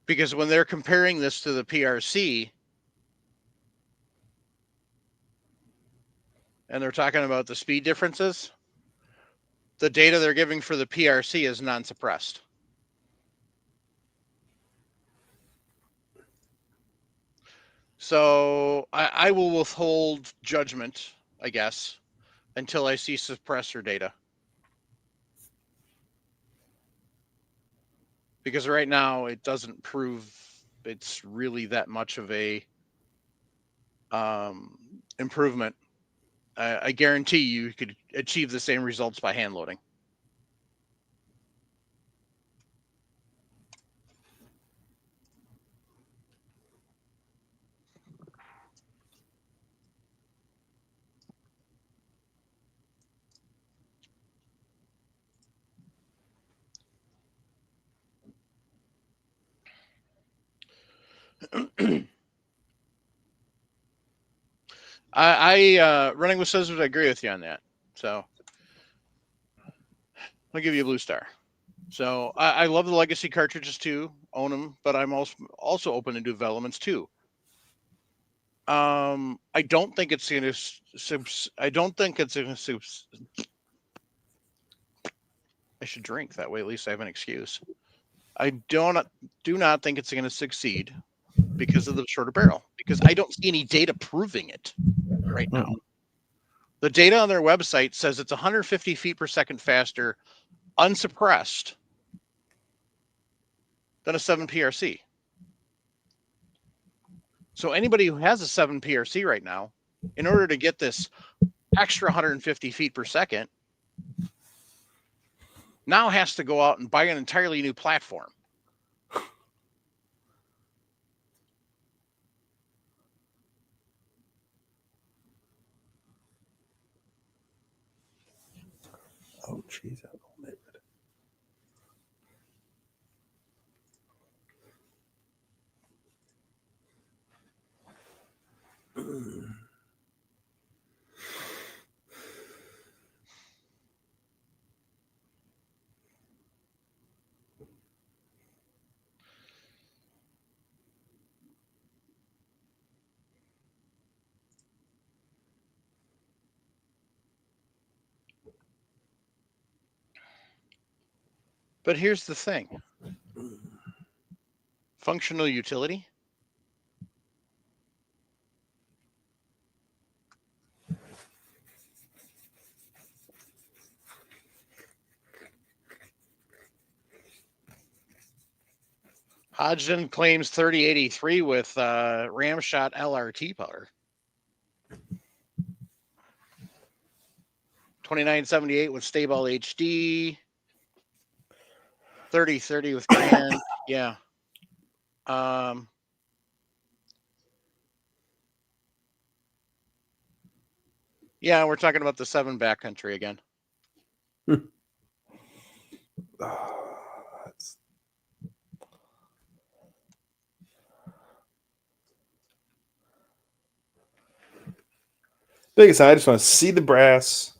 S1: Because when they're comparing this to the PRC, and they're talking about the speed differences, the data they're giving for the PRC is non-suppressed. So I will withhold judgment, I guess, until I see suppressor data. Because right now it doesn't prove it's really that much of a improvement. I guarantee you could achieve the same results by hand loading. Running with Scissors, I agree with you on that. So I'll give you a blue star. So I love the legacy cartridges too, own them, but I'm also open to developments too. I don't think it's going to. I don't think it's going to. I should drink that way. At least I have an excuse. I do not think it's going to succeed because of the shorter barrel. Because I don't see any data proving it right now. The data on their website says it's 150 feet per second faster, unsuppressed, than a 7PRC. So anybody who has a 7 PRC right now, in order to get this extra 150 feet per second, now has to go out and buy an entirely new platform.
S4: Oh, jeez.
S1: But here's the thing. Functional utility. Hodgdon claims 3083 with Ramshot LRT power. 2978 with Stable HD. 3030 with Grand. Yeah. Yeah, we're talking about the 7 backcountry again.
S4: Biggest, I just want to see the brass,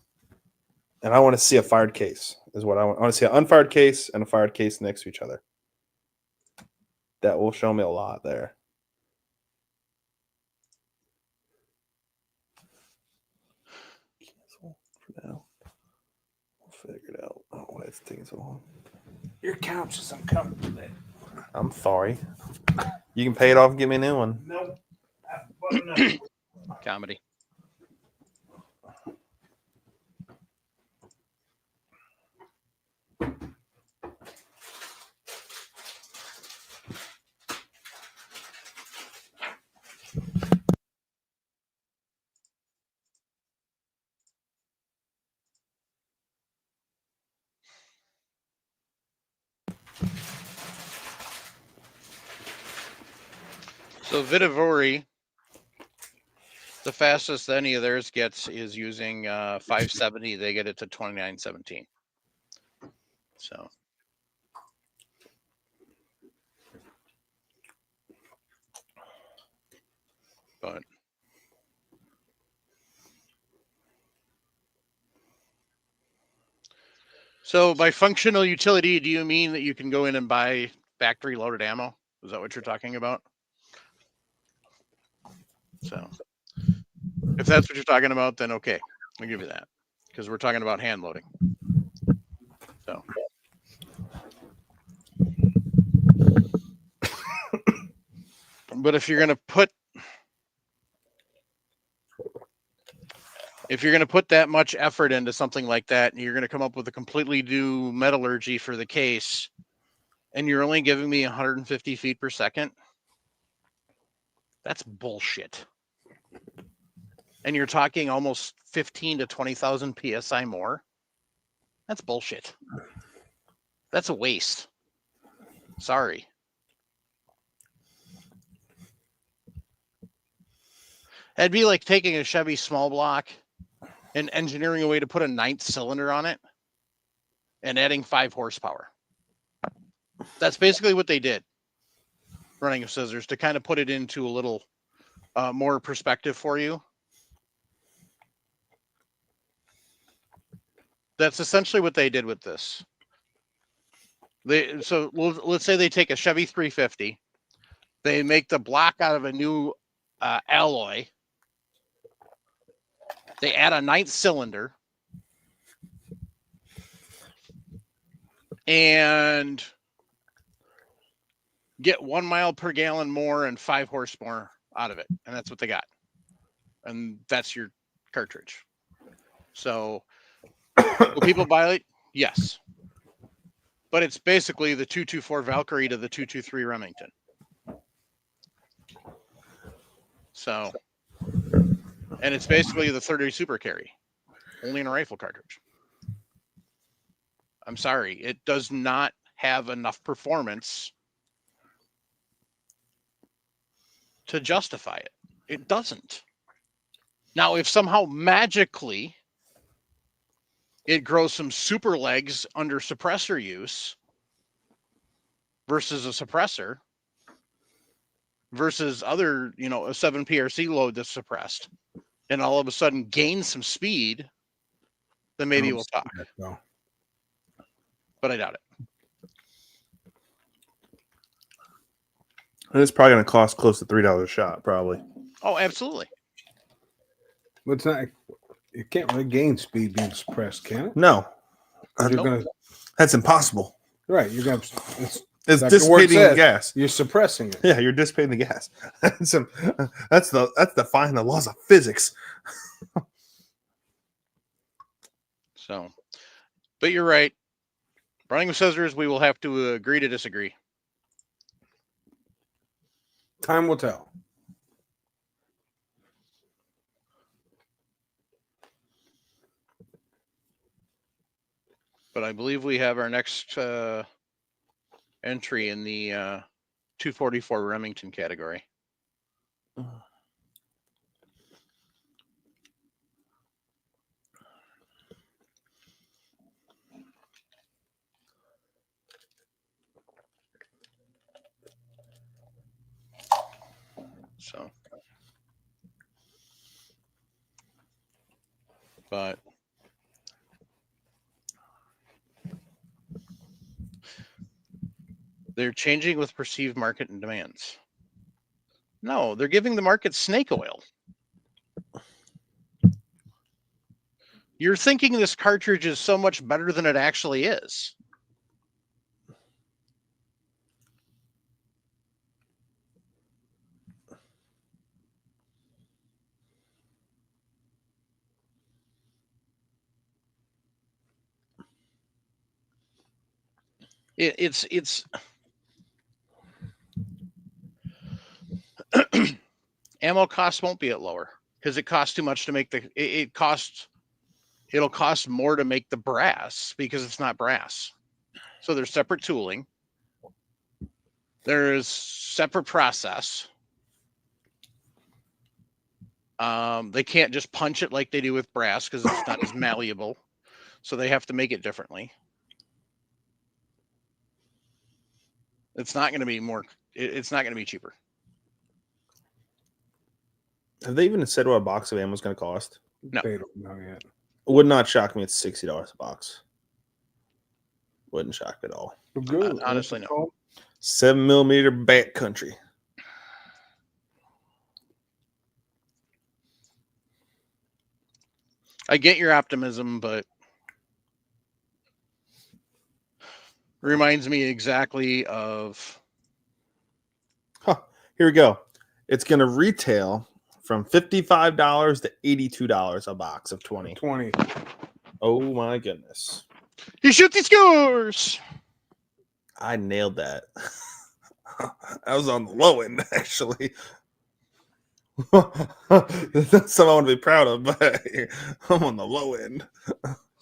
S4: and I want to see a fired case. Is what I want. I want to see an unfired case and a fired case next to each other. That will show me a lot there. Cancel for now. We'll figure it out. Oh, why it's taking so long.
S3: Your couch is uncomfortable.
S4: I'm sorry. You can pay it off and give me a new one.
S3: Nope.
S1: Comedy. So Vitavori, the fastest any of theirs gets is using 570. They get it to 2917. So. But. So by functional utility, do you mean that you can go in and buy factory loaded ammo? Is that what you're talking about? So if that's what you're talking about, then okay, I'll give you that, because we're talking about hand loading. So. But if you're going to put that much effort into something like that, and you're going to come up with a completely new metallurgy for the case, and you're only giving me 150 feet per second, that's bullshit. And you're talking almost 15 to 20,000 PSI more. That's bullshit. That's a waste. Sorry. That'd be like taking a Chevy small block and engineering a way to put a 9th cylinder on it and adding 5 horsepower. That's basically what they did, running of scissors, to kind of put it into a little more perspective for you. That's essentially what they did with this. So let's say they take a Chevy 350, they make the block out of a new alloy, they add a 9th cylinder, and get 1 mile per gallon more and 5 horse more out of it. And that's what they got. And that's your cartridge. So will people buy it? Yes. But it's basically the 224 Valkyrie to the 223 Remington. So, and it's basically the 30 super carry, only in a rifle cartridge. I'm sorry, it does not have enough performance to justify it. It doesn't. Now, if somehow magically it grows some super legs under suppressor use versus a suppressor versus other, a 7 PRC load that's suppressed, and all of a sudden gains some speed, then maybe we'll talk.
S3: No.
S1: But I doubt it.
S4: And it's probably going to cost close to $3 a shot, probably.
S1: Oh, absolutely.
S3: But it's not. It can't really gain speed being suppressed, can it?
S4: No,
S3: You're
S1: Nope.
S3: gonna
S4: that's impossible.
S3: right. You're gonna.
S4: It's
S3: like the word
S4: dissipating
S3: says.
S4: gas.
S3: You're suppressing it.
S4: Yeah, you're dissipating the gas. That's defying the laws of physics.
S1: So, but you're right. Running with scissors, we will have to agree to disagree.
S3: Time will tell.
S1: But I believe we have our next entry in the 244 Remington category. So, but they're changing with perceived market and demands. No, they're giving the market snake oil. You're thinking this cartridge is so much better than it actually is. It's ammo costs won't be at lower because it costs too much to make it'll cost more to make the brass because it's not brass. So there's separate tooling. There's separate process. They can't just punch it like they do with brass because it's not as malleable. So they have to make it differently. It's not going to be it's not going to be cheaper.
S4: Have they even said what a box of ammo is going to cost?
S1: No.
S3: They don't know yet.
S4: It would not shock me. It's $60 a box. Wouldn't shock me at all.
S3: Good.
S1: Honestly, no.
S4: 7mm backcountry.
S1: I get your optimism, but reminds me exactly of.
S4: Here we go. It's going to retail from $55 to $82 a box of 20.
S3: 20.
S4: Oh my goodness.
S1: You shoot these scores.
S4: I nailed that. I was on the low end, actually. That's something I want to be proud of, but I'm on the low end.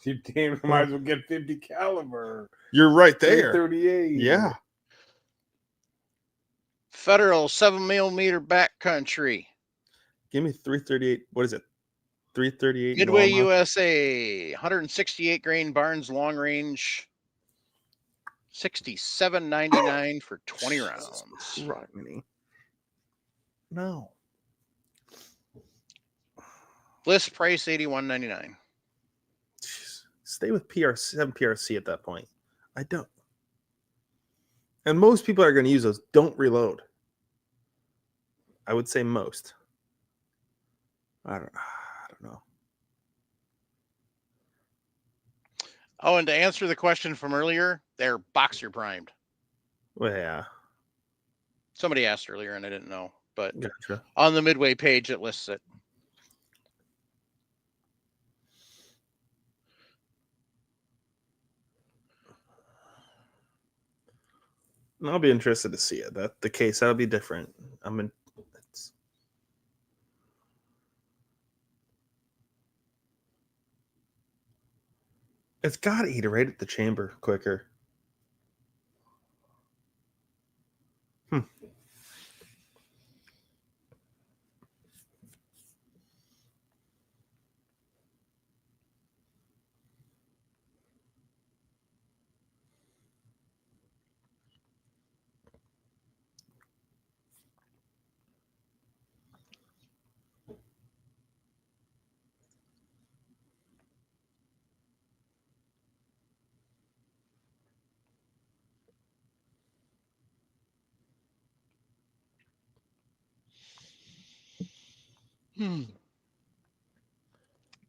S3: You damn might as well get 50 caliber.
S4: You're right there.
S3: 38.
S4: Yeah.
S1: Federal 7mm backcountry.
S4: Give me 338. What is it? 338.
S1: Midway
S4: Norma?
S1: USA, 168 grain Barnes long range, $67.99 for 20 rounds.
S4: Right, Minnie. No.
S1: List price $81.99.
S4: Jeez. Stay with PRC, PRC at that point. I don't. And most people are going to use those. Don't reload. I would say most. I don't know.
S1: Oh, and to answer the question from earlier, they're boxer primed.
S4: Well, yeah.
S1: Somebody asked earlier and I didn't know, but
S4: Gotcha.
S1: on the Midway page, it lists it.
S4: I'll be interested to see it. That the case. That'll be different. It's got to eat right at the chamber quicker.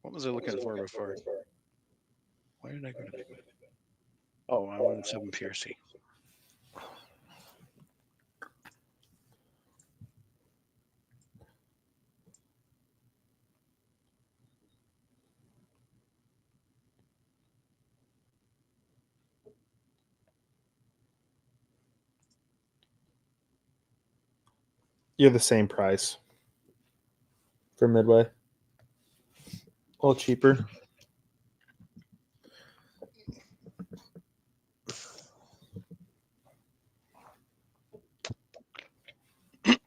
S1: What was I looking for before? Why did I go to? Oh, I wanted 7 PRC.
S4: You're the same price for Midway. A little cheaper.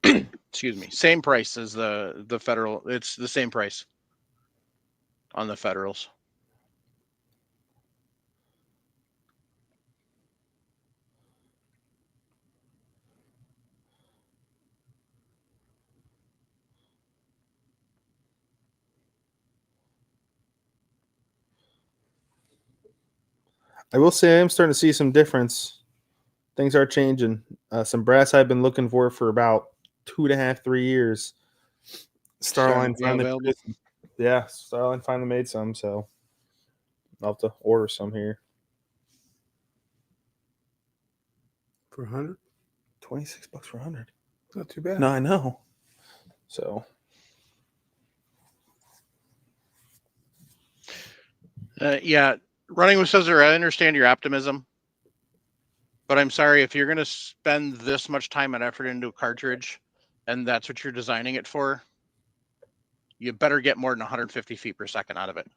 S1: Excuse me. Same price as the federal. It's the same price on the federals.
S4: I will say I'm starting to see some difference. Things are changing. Some brass I've been looking for about 2.5, 3 years.
S1: Starting
S4: Starline
S1: to be
S4: finally,
S1: available.
S4: yeah, Starline finally made some, so I'll have to order some here.
S3: For 100?
S4: $26 for 100.
S3: Not too bad.
S4: No, I know. So
S1: Yeah, running with scissor. I understand your optimism, but I'm sorry if you're going to spend this much time and effort into a cartridge, and that's what you're designing it for. You better get more than 150 feet per second out of it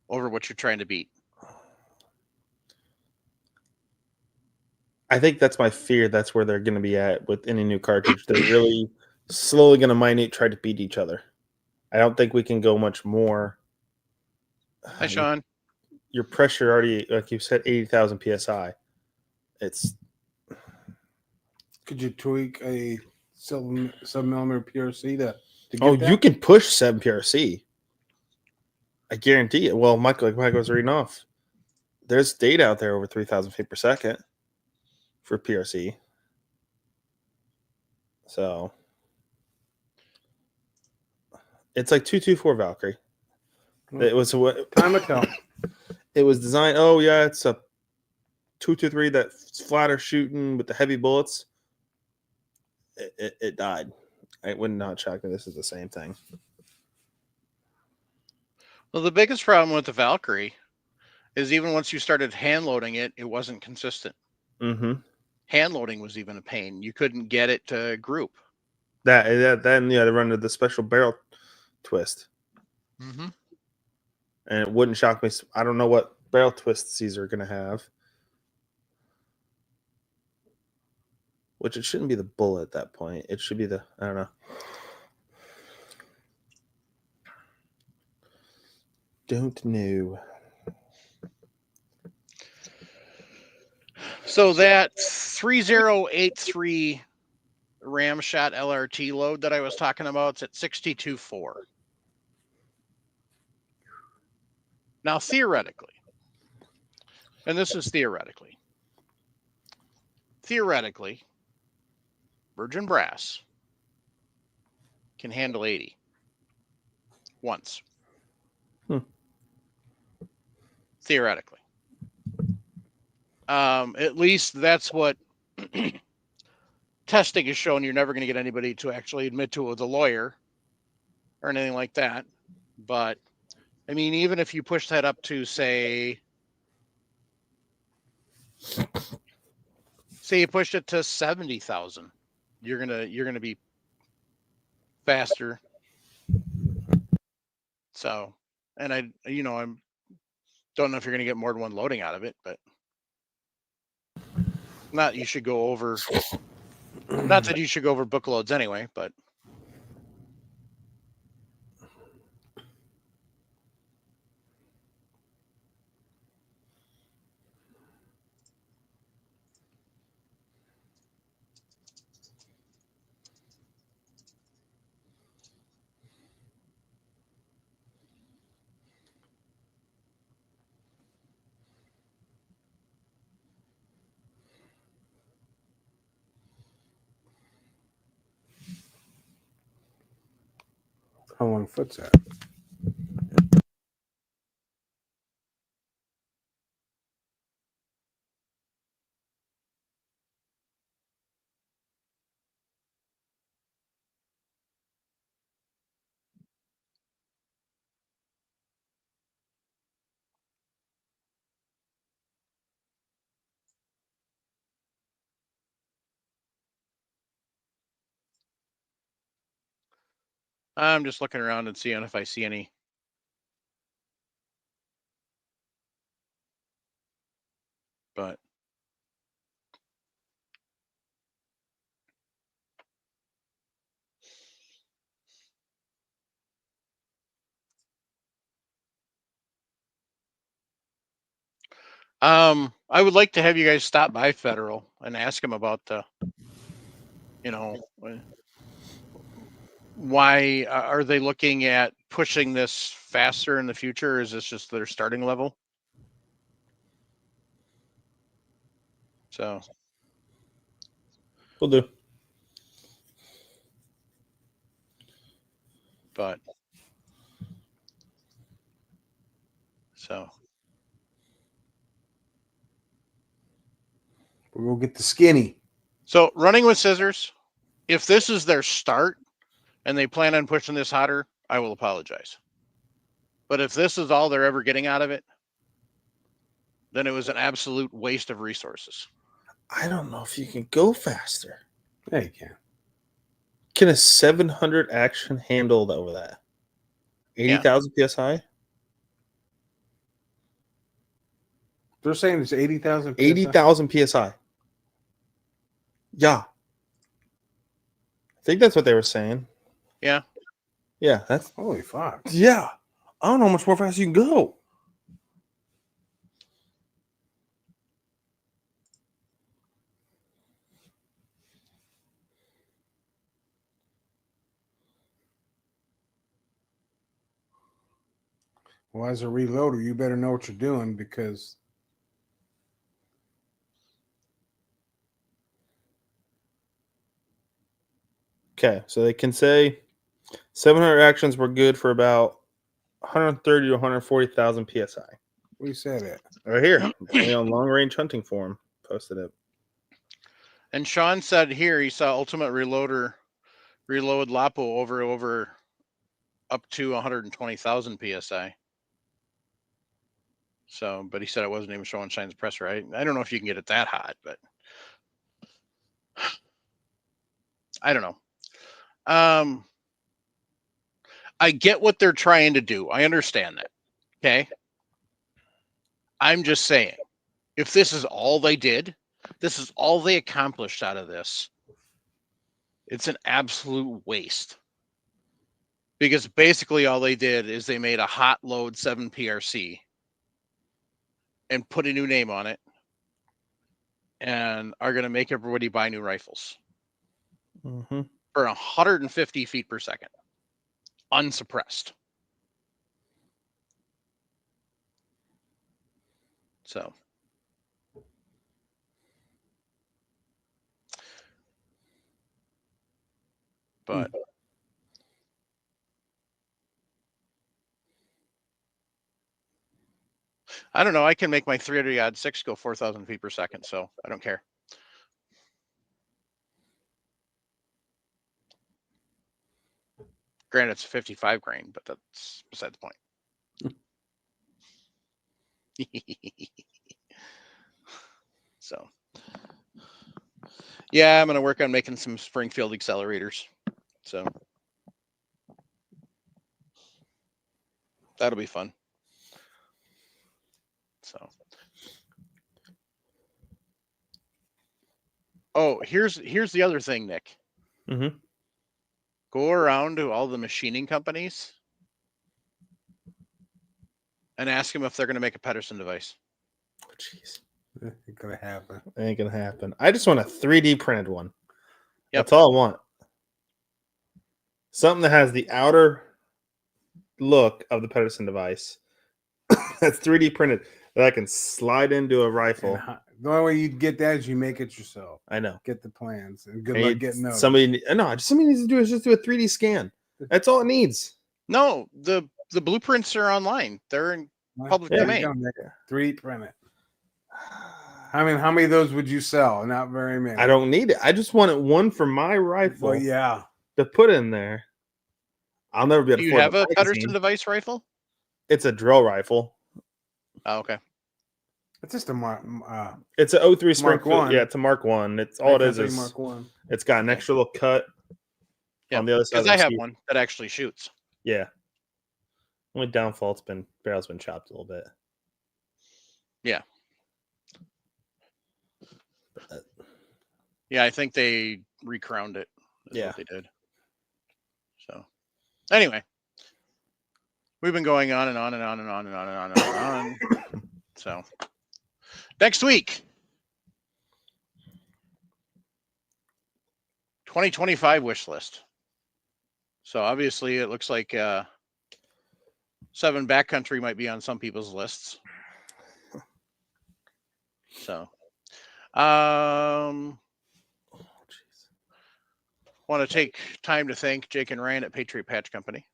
S1: over what you're trying to beat.
S4: I think that's my fear. That's where they're going to be at with any new cartridge. They're really slowly going to minute try to beat each other. I don't think we can go much more.
S1: Hi, Sean.
S4: Your pressure already, like you said, 80,000 psi. It's.
S3: Could you tweak a 7mm PRC to get
S4: Oh,
S3: that?
S4: you can push 7 PRC. I guarantee it. Well, Michael was reading off. There's data out there over 3,000 feet per second for PRC. So it's like 224 Valkyrie. It was what
S3: Time will tell.
S4: it was designed. Oh yeah, it's a 223 that's flatter shooting with the heavy bullets. It died. I would not shock me. This is the same thing.
S1: Well, the biggest problem with the Valkyrie is even once you started hand loading it, it wasn't consistent.
S4: Mm-hmm.
S1: Hand loading was even a pain. You couldn't get it to group.
S4: Then they run to the special barrel twist,
S1: Mm-hmm.
S4: and it wouldn't shock me. I don't know what barrel twists these are going to have, which it shouldn't be the bullet at that point. It should be the I don't know. Don't know.
S1: So that 3083 Ramshot LRT load that I was talking about, it's at 62.4. Now, theoretically, and this is theoretically, Virgin Brass can handle 80 once. Theoretically. At least that's what testing has shown. You're never going to get anybody to actually admit to it with a lawyer or anything like that. But I mean, even if you push that up to say you pushed it to 70,000, you're gonna be faster. So, and I'm Don't know if you're going to get more than one loading out of it, but not you should go over. Not that you should go over book loads anyway, but
S3: How long foot's that?
S1: I'm just looking around and seeing if I see any. But I would like to have you guys stop by Federal and ask them about the, why are they looking at pushing this faster in the future? Or is this just their starting level? So
S4: We'll do.
S1: but so
S3: We'll go get the skinny.
S1: so running with scissors, if this is their start and they plan on pushing this hotter, I will apologize. But if this is all they're ever getting out of it, then it was an absolute waste of resources.
S4: I don't know if you can go faster.
S3: Yeah, you can.
S4: Can a 700 action handle over that? 80,000 psi?
S3: They're saying it's 80,000.
S4: 80,000 psi. Yeah. I think that's what they were saying.
S1: Yeah.
S4: Yeah, that's
S3: Holy fuck.
S4: yeah. I don't know how much more fast you can go.
S3: Well, as a reloader, you better know what you're doing because
S4: Okay, so they can say 700 actions were good for about 130 to 140,000 psi.
S3: we said it.
S4: Right here, on Long Range Hunting Forum, posted it.
S1: And Sean said here he saw Ultimate Reloader reload Lapo over up to 120,000 psi. So, but he said it wasn't even showing signs of pressure. I don't know if you can get it that hot, but I don't know. I get what they're trying to do. I understand that. Okay. I'm just saying, if this is all they did, this is all they accomplished out of this, it's an absolute waste. Because basically all they did is they made a hot load 7 PRC and put a new name on it and are going to make everybody buy new rifles
S4: Mm-hmm.
S1: for 150 feet per second, unsuppressed. So, but I don't know. I can make my 300 yard 6 go 4,000 feet per second, so I don't care. Granted, it's 55 grain, but that's beside the point. So, yeah, I'm going to work on making some Springfield accelerators. So, that'll be fun. So, oh, here's the other thing, Nick.
S4: Mm-hmm.
S1: Go around to all the machining companies and ask them if they're going to make a Pedersen device.
S4: Oh, jeez.
S3: It could happen.
S4: Ain't gonna happen. I just want a 3D printed one.
S1: Yep.
S4: That's all I want. Something that has the outer look of the Pedersen device. That's 3D printed that I can slide into a rifle.
S3: The only way you'd get that is you make it yourself.
S4: I know.
S3: Get the plans and good
S4: Hey,
S3: luck getting those.
S4: somebody needs to do is just do a 3D scan. That's all it needs.
S1: No, the blueprints are online. They're in public
S3: Yeah,
S1: domain.
S3: you don't make it. 3D print it. I mean, how many of those would you sell? Not very many.
S4: I don't need it. I just wanted one for my rifle
S3: Well, yeah.
S4: to put in there. I'll never be able
S1: Do
S4: to
S1: you
S4: afford
S1: have a Pedersen
S4: magazine.
S1: device rifle?
S4: It's a drill rifle.
S1: Oh, okay.
S3: It's just a Mark.
S4: It's an 03
S3: Mark
S4: Springfield.
S3: One.
S4: Yeah, it's a Mark 1. It's all it is
S3: Mark 1.
S4: it's got an extra little cut
S1: Yeah,
S4: on the other side.
S1: because
S4: Of
S1: I
S4: the
S1: have
S4: receiver.
S1: one that actually shoots.
S4: Yeah. Only downfall, barrel's been chopped a little bit.
S1: Yeah. Yeah, I think they recrowned it. Is
S4: Yeah.
S1: what they did. So, anyway, we've been going on and on and on and on and on and on and on. So, next week, 2025 wish list. So obviously, it looks like 7 backcountry might be on some people's lists. So, want to take time to thank Jake and Ryan at Patriot Patch Company.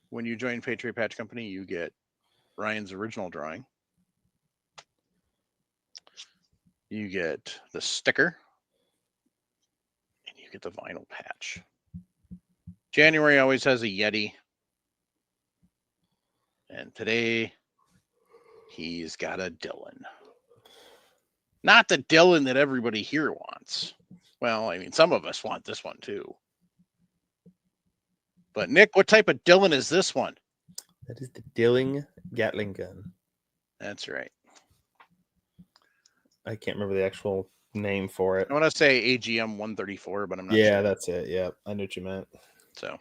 S1: When you join Patriot Patch Company, you get Ryan's original drawing. You get the sticker. And you get the vinyl patch. January always has a Yeti. And today, he's got a Dylan. Not the Dylan that everybody here wants. Well, I mean, some of us want this one too. But Nick, what type of Dylan is this one?
S4: That is the Dilling Gatling gun.
S1: That's right.
S4: I can't remember the actual name for it.
S1: I want to say AGM 134, but I'm not
S4: Yeah,
S1: sure.
S4: that's it. Yeah, I knew what you meant.
S1: So,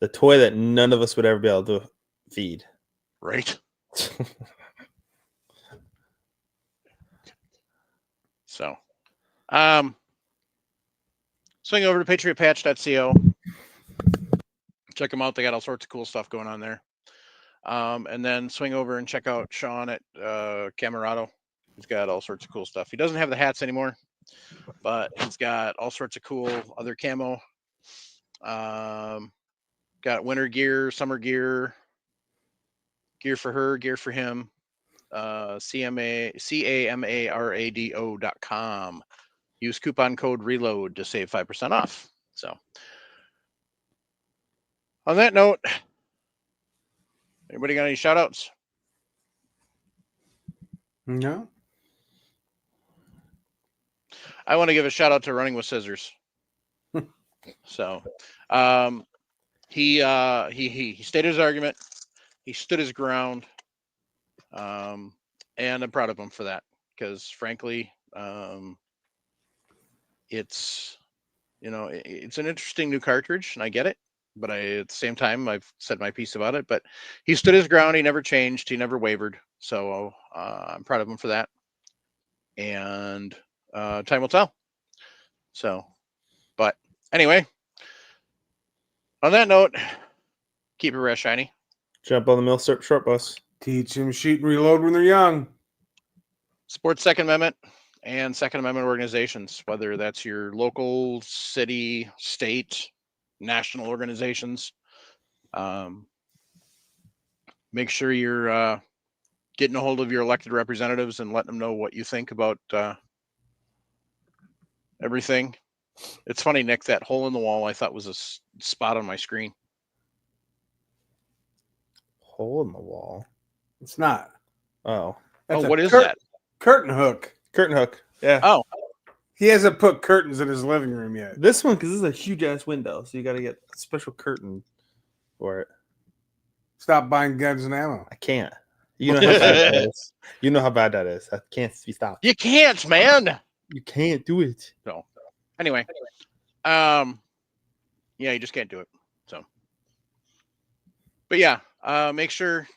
S4: The toy that none of us would ever be able to feed.
S1: right. So, swing over to patriotpatch.co. Check them out. They got all sorts of cool stuff going on there. And then swing over and check out Sean at Camerado. He's got all sorts of cool stuff. He doesn't have the hats anymore, but he's got all sorts of cool other camo. Got winter gear, summer gear, gear for her, gear for him. CAMARADO.com. Use coupon code RELOAD to save 5% off. So, on that note, anybody got any shout outs?
S3: No.
S1: I want to give a shout out to Running with Scissors. So, he stated his argument. He stood his ground. And I'm proud of him for that because frankly, it's, it's an interesting new cartridge and I get it, but at the same time, I've said my piece about it, but he stood his ground. He never changed. He never wavered. So, I'm proud of him for that. And, time will tell. So, but anyway, on that note, keep it rare shiny.
S4: Jump on the mill short bus.
S3: Teach them shoot and reload when they're young.
S1: Support Second Amendment and Second Amendment organizations, whether that's your local, city, state, national organizations. Make sure you're getting a hold of your elected representatives and letting them know what you think about everything. It's funny, Nick, that hole in the wall I thought was a spot on my screen.
S4: Hole in the wall.
S3: It's not.
S4: Oh.
S3: That's a
S1: What is that?
S3: Curtain hook.
S4: Curtain hook. Yeah.
S1: Oh,
S3: He hasn't put curtains in his living room yet.
S4: This one, because this is a huge ass window, so you got to get a special curtain. for it.
S3: Stop buying guns and ammo.
S4: I can't. You know how bad that is. You know how bad that is. I can't be stopped.
S1: You can't, man.
S4: You can't do it.
S1: So anyway, yeah, you just can't do it. So, but yeah, make sure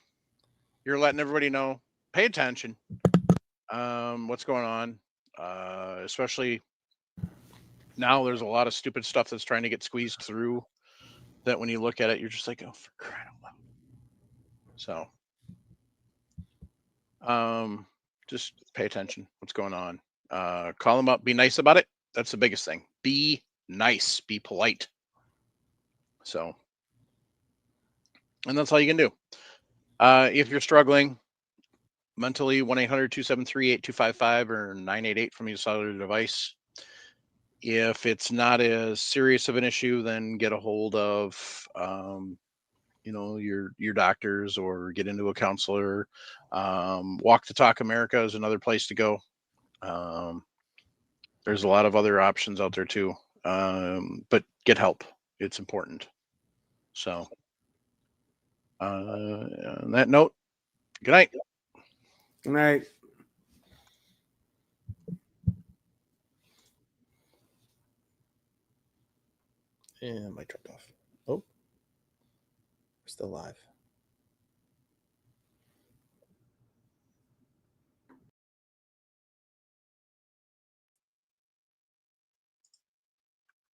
S1: you're letting everybody know. Pay attention. What's going on? Especially now, there's a lot of stupid stuff that's trying to get squeezed through. That when you look at it, you're just like, oh, for crying out loud. So, just pay attention. What's going on? Call them up. Be nice about it. That's the biggest thing. Be nice. Be polite. So, and that's all you can do. If you're struggling mentally, 1-800-273-8255 or 988 from your cellular device. If it's not as serious of an issue, then get a hold of, your doctors or get into a counselor. Walk the Talk America is another place to go. There's a lot of other options out there too, but get help. It's important. So, on that note, good night.
S3: Good night.
S4: And my dropped off. Oh, we're still live.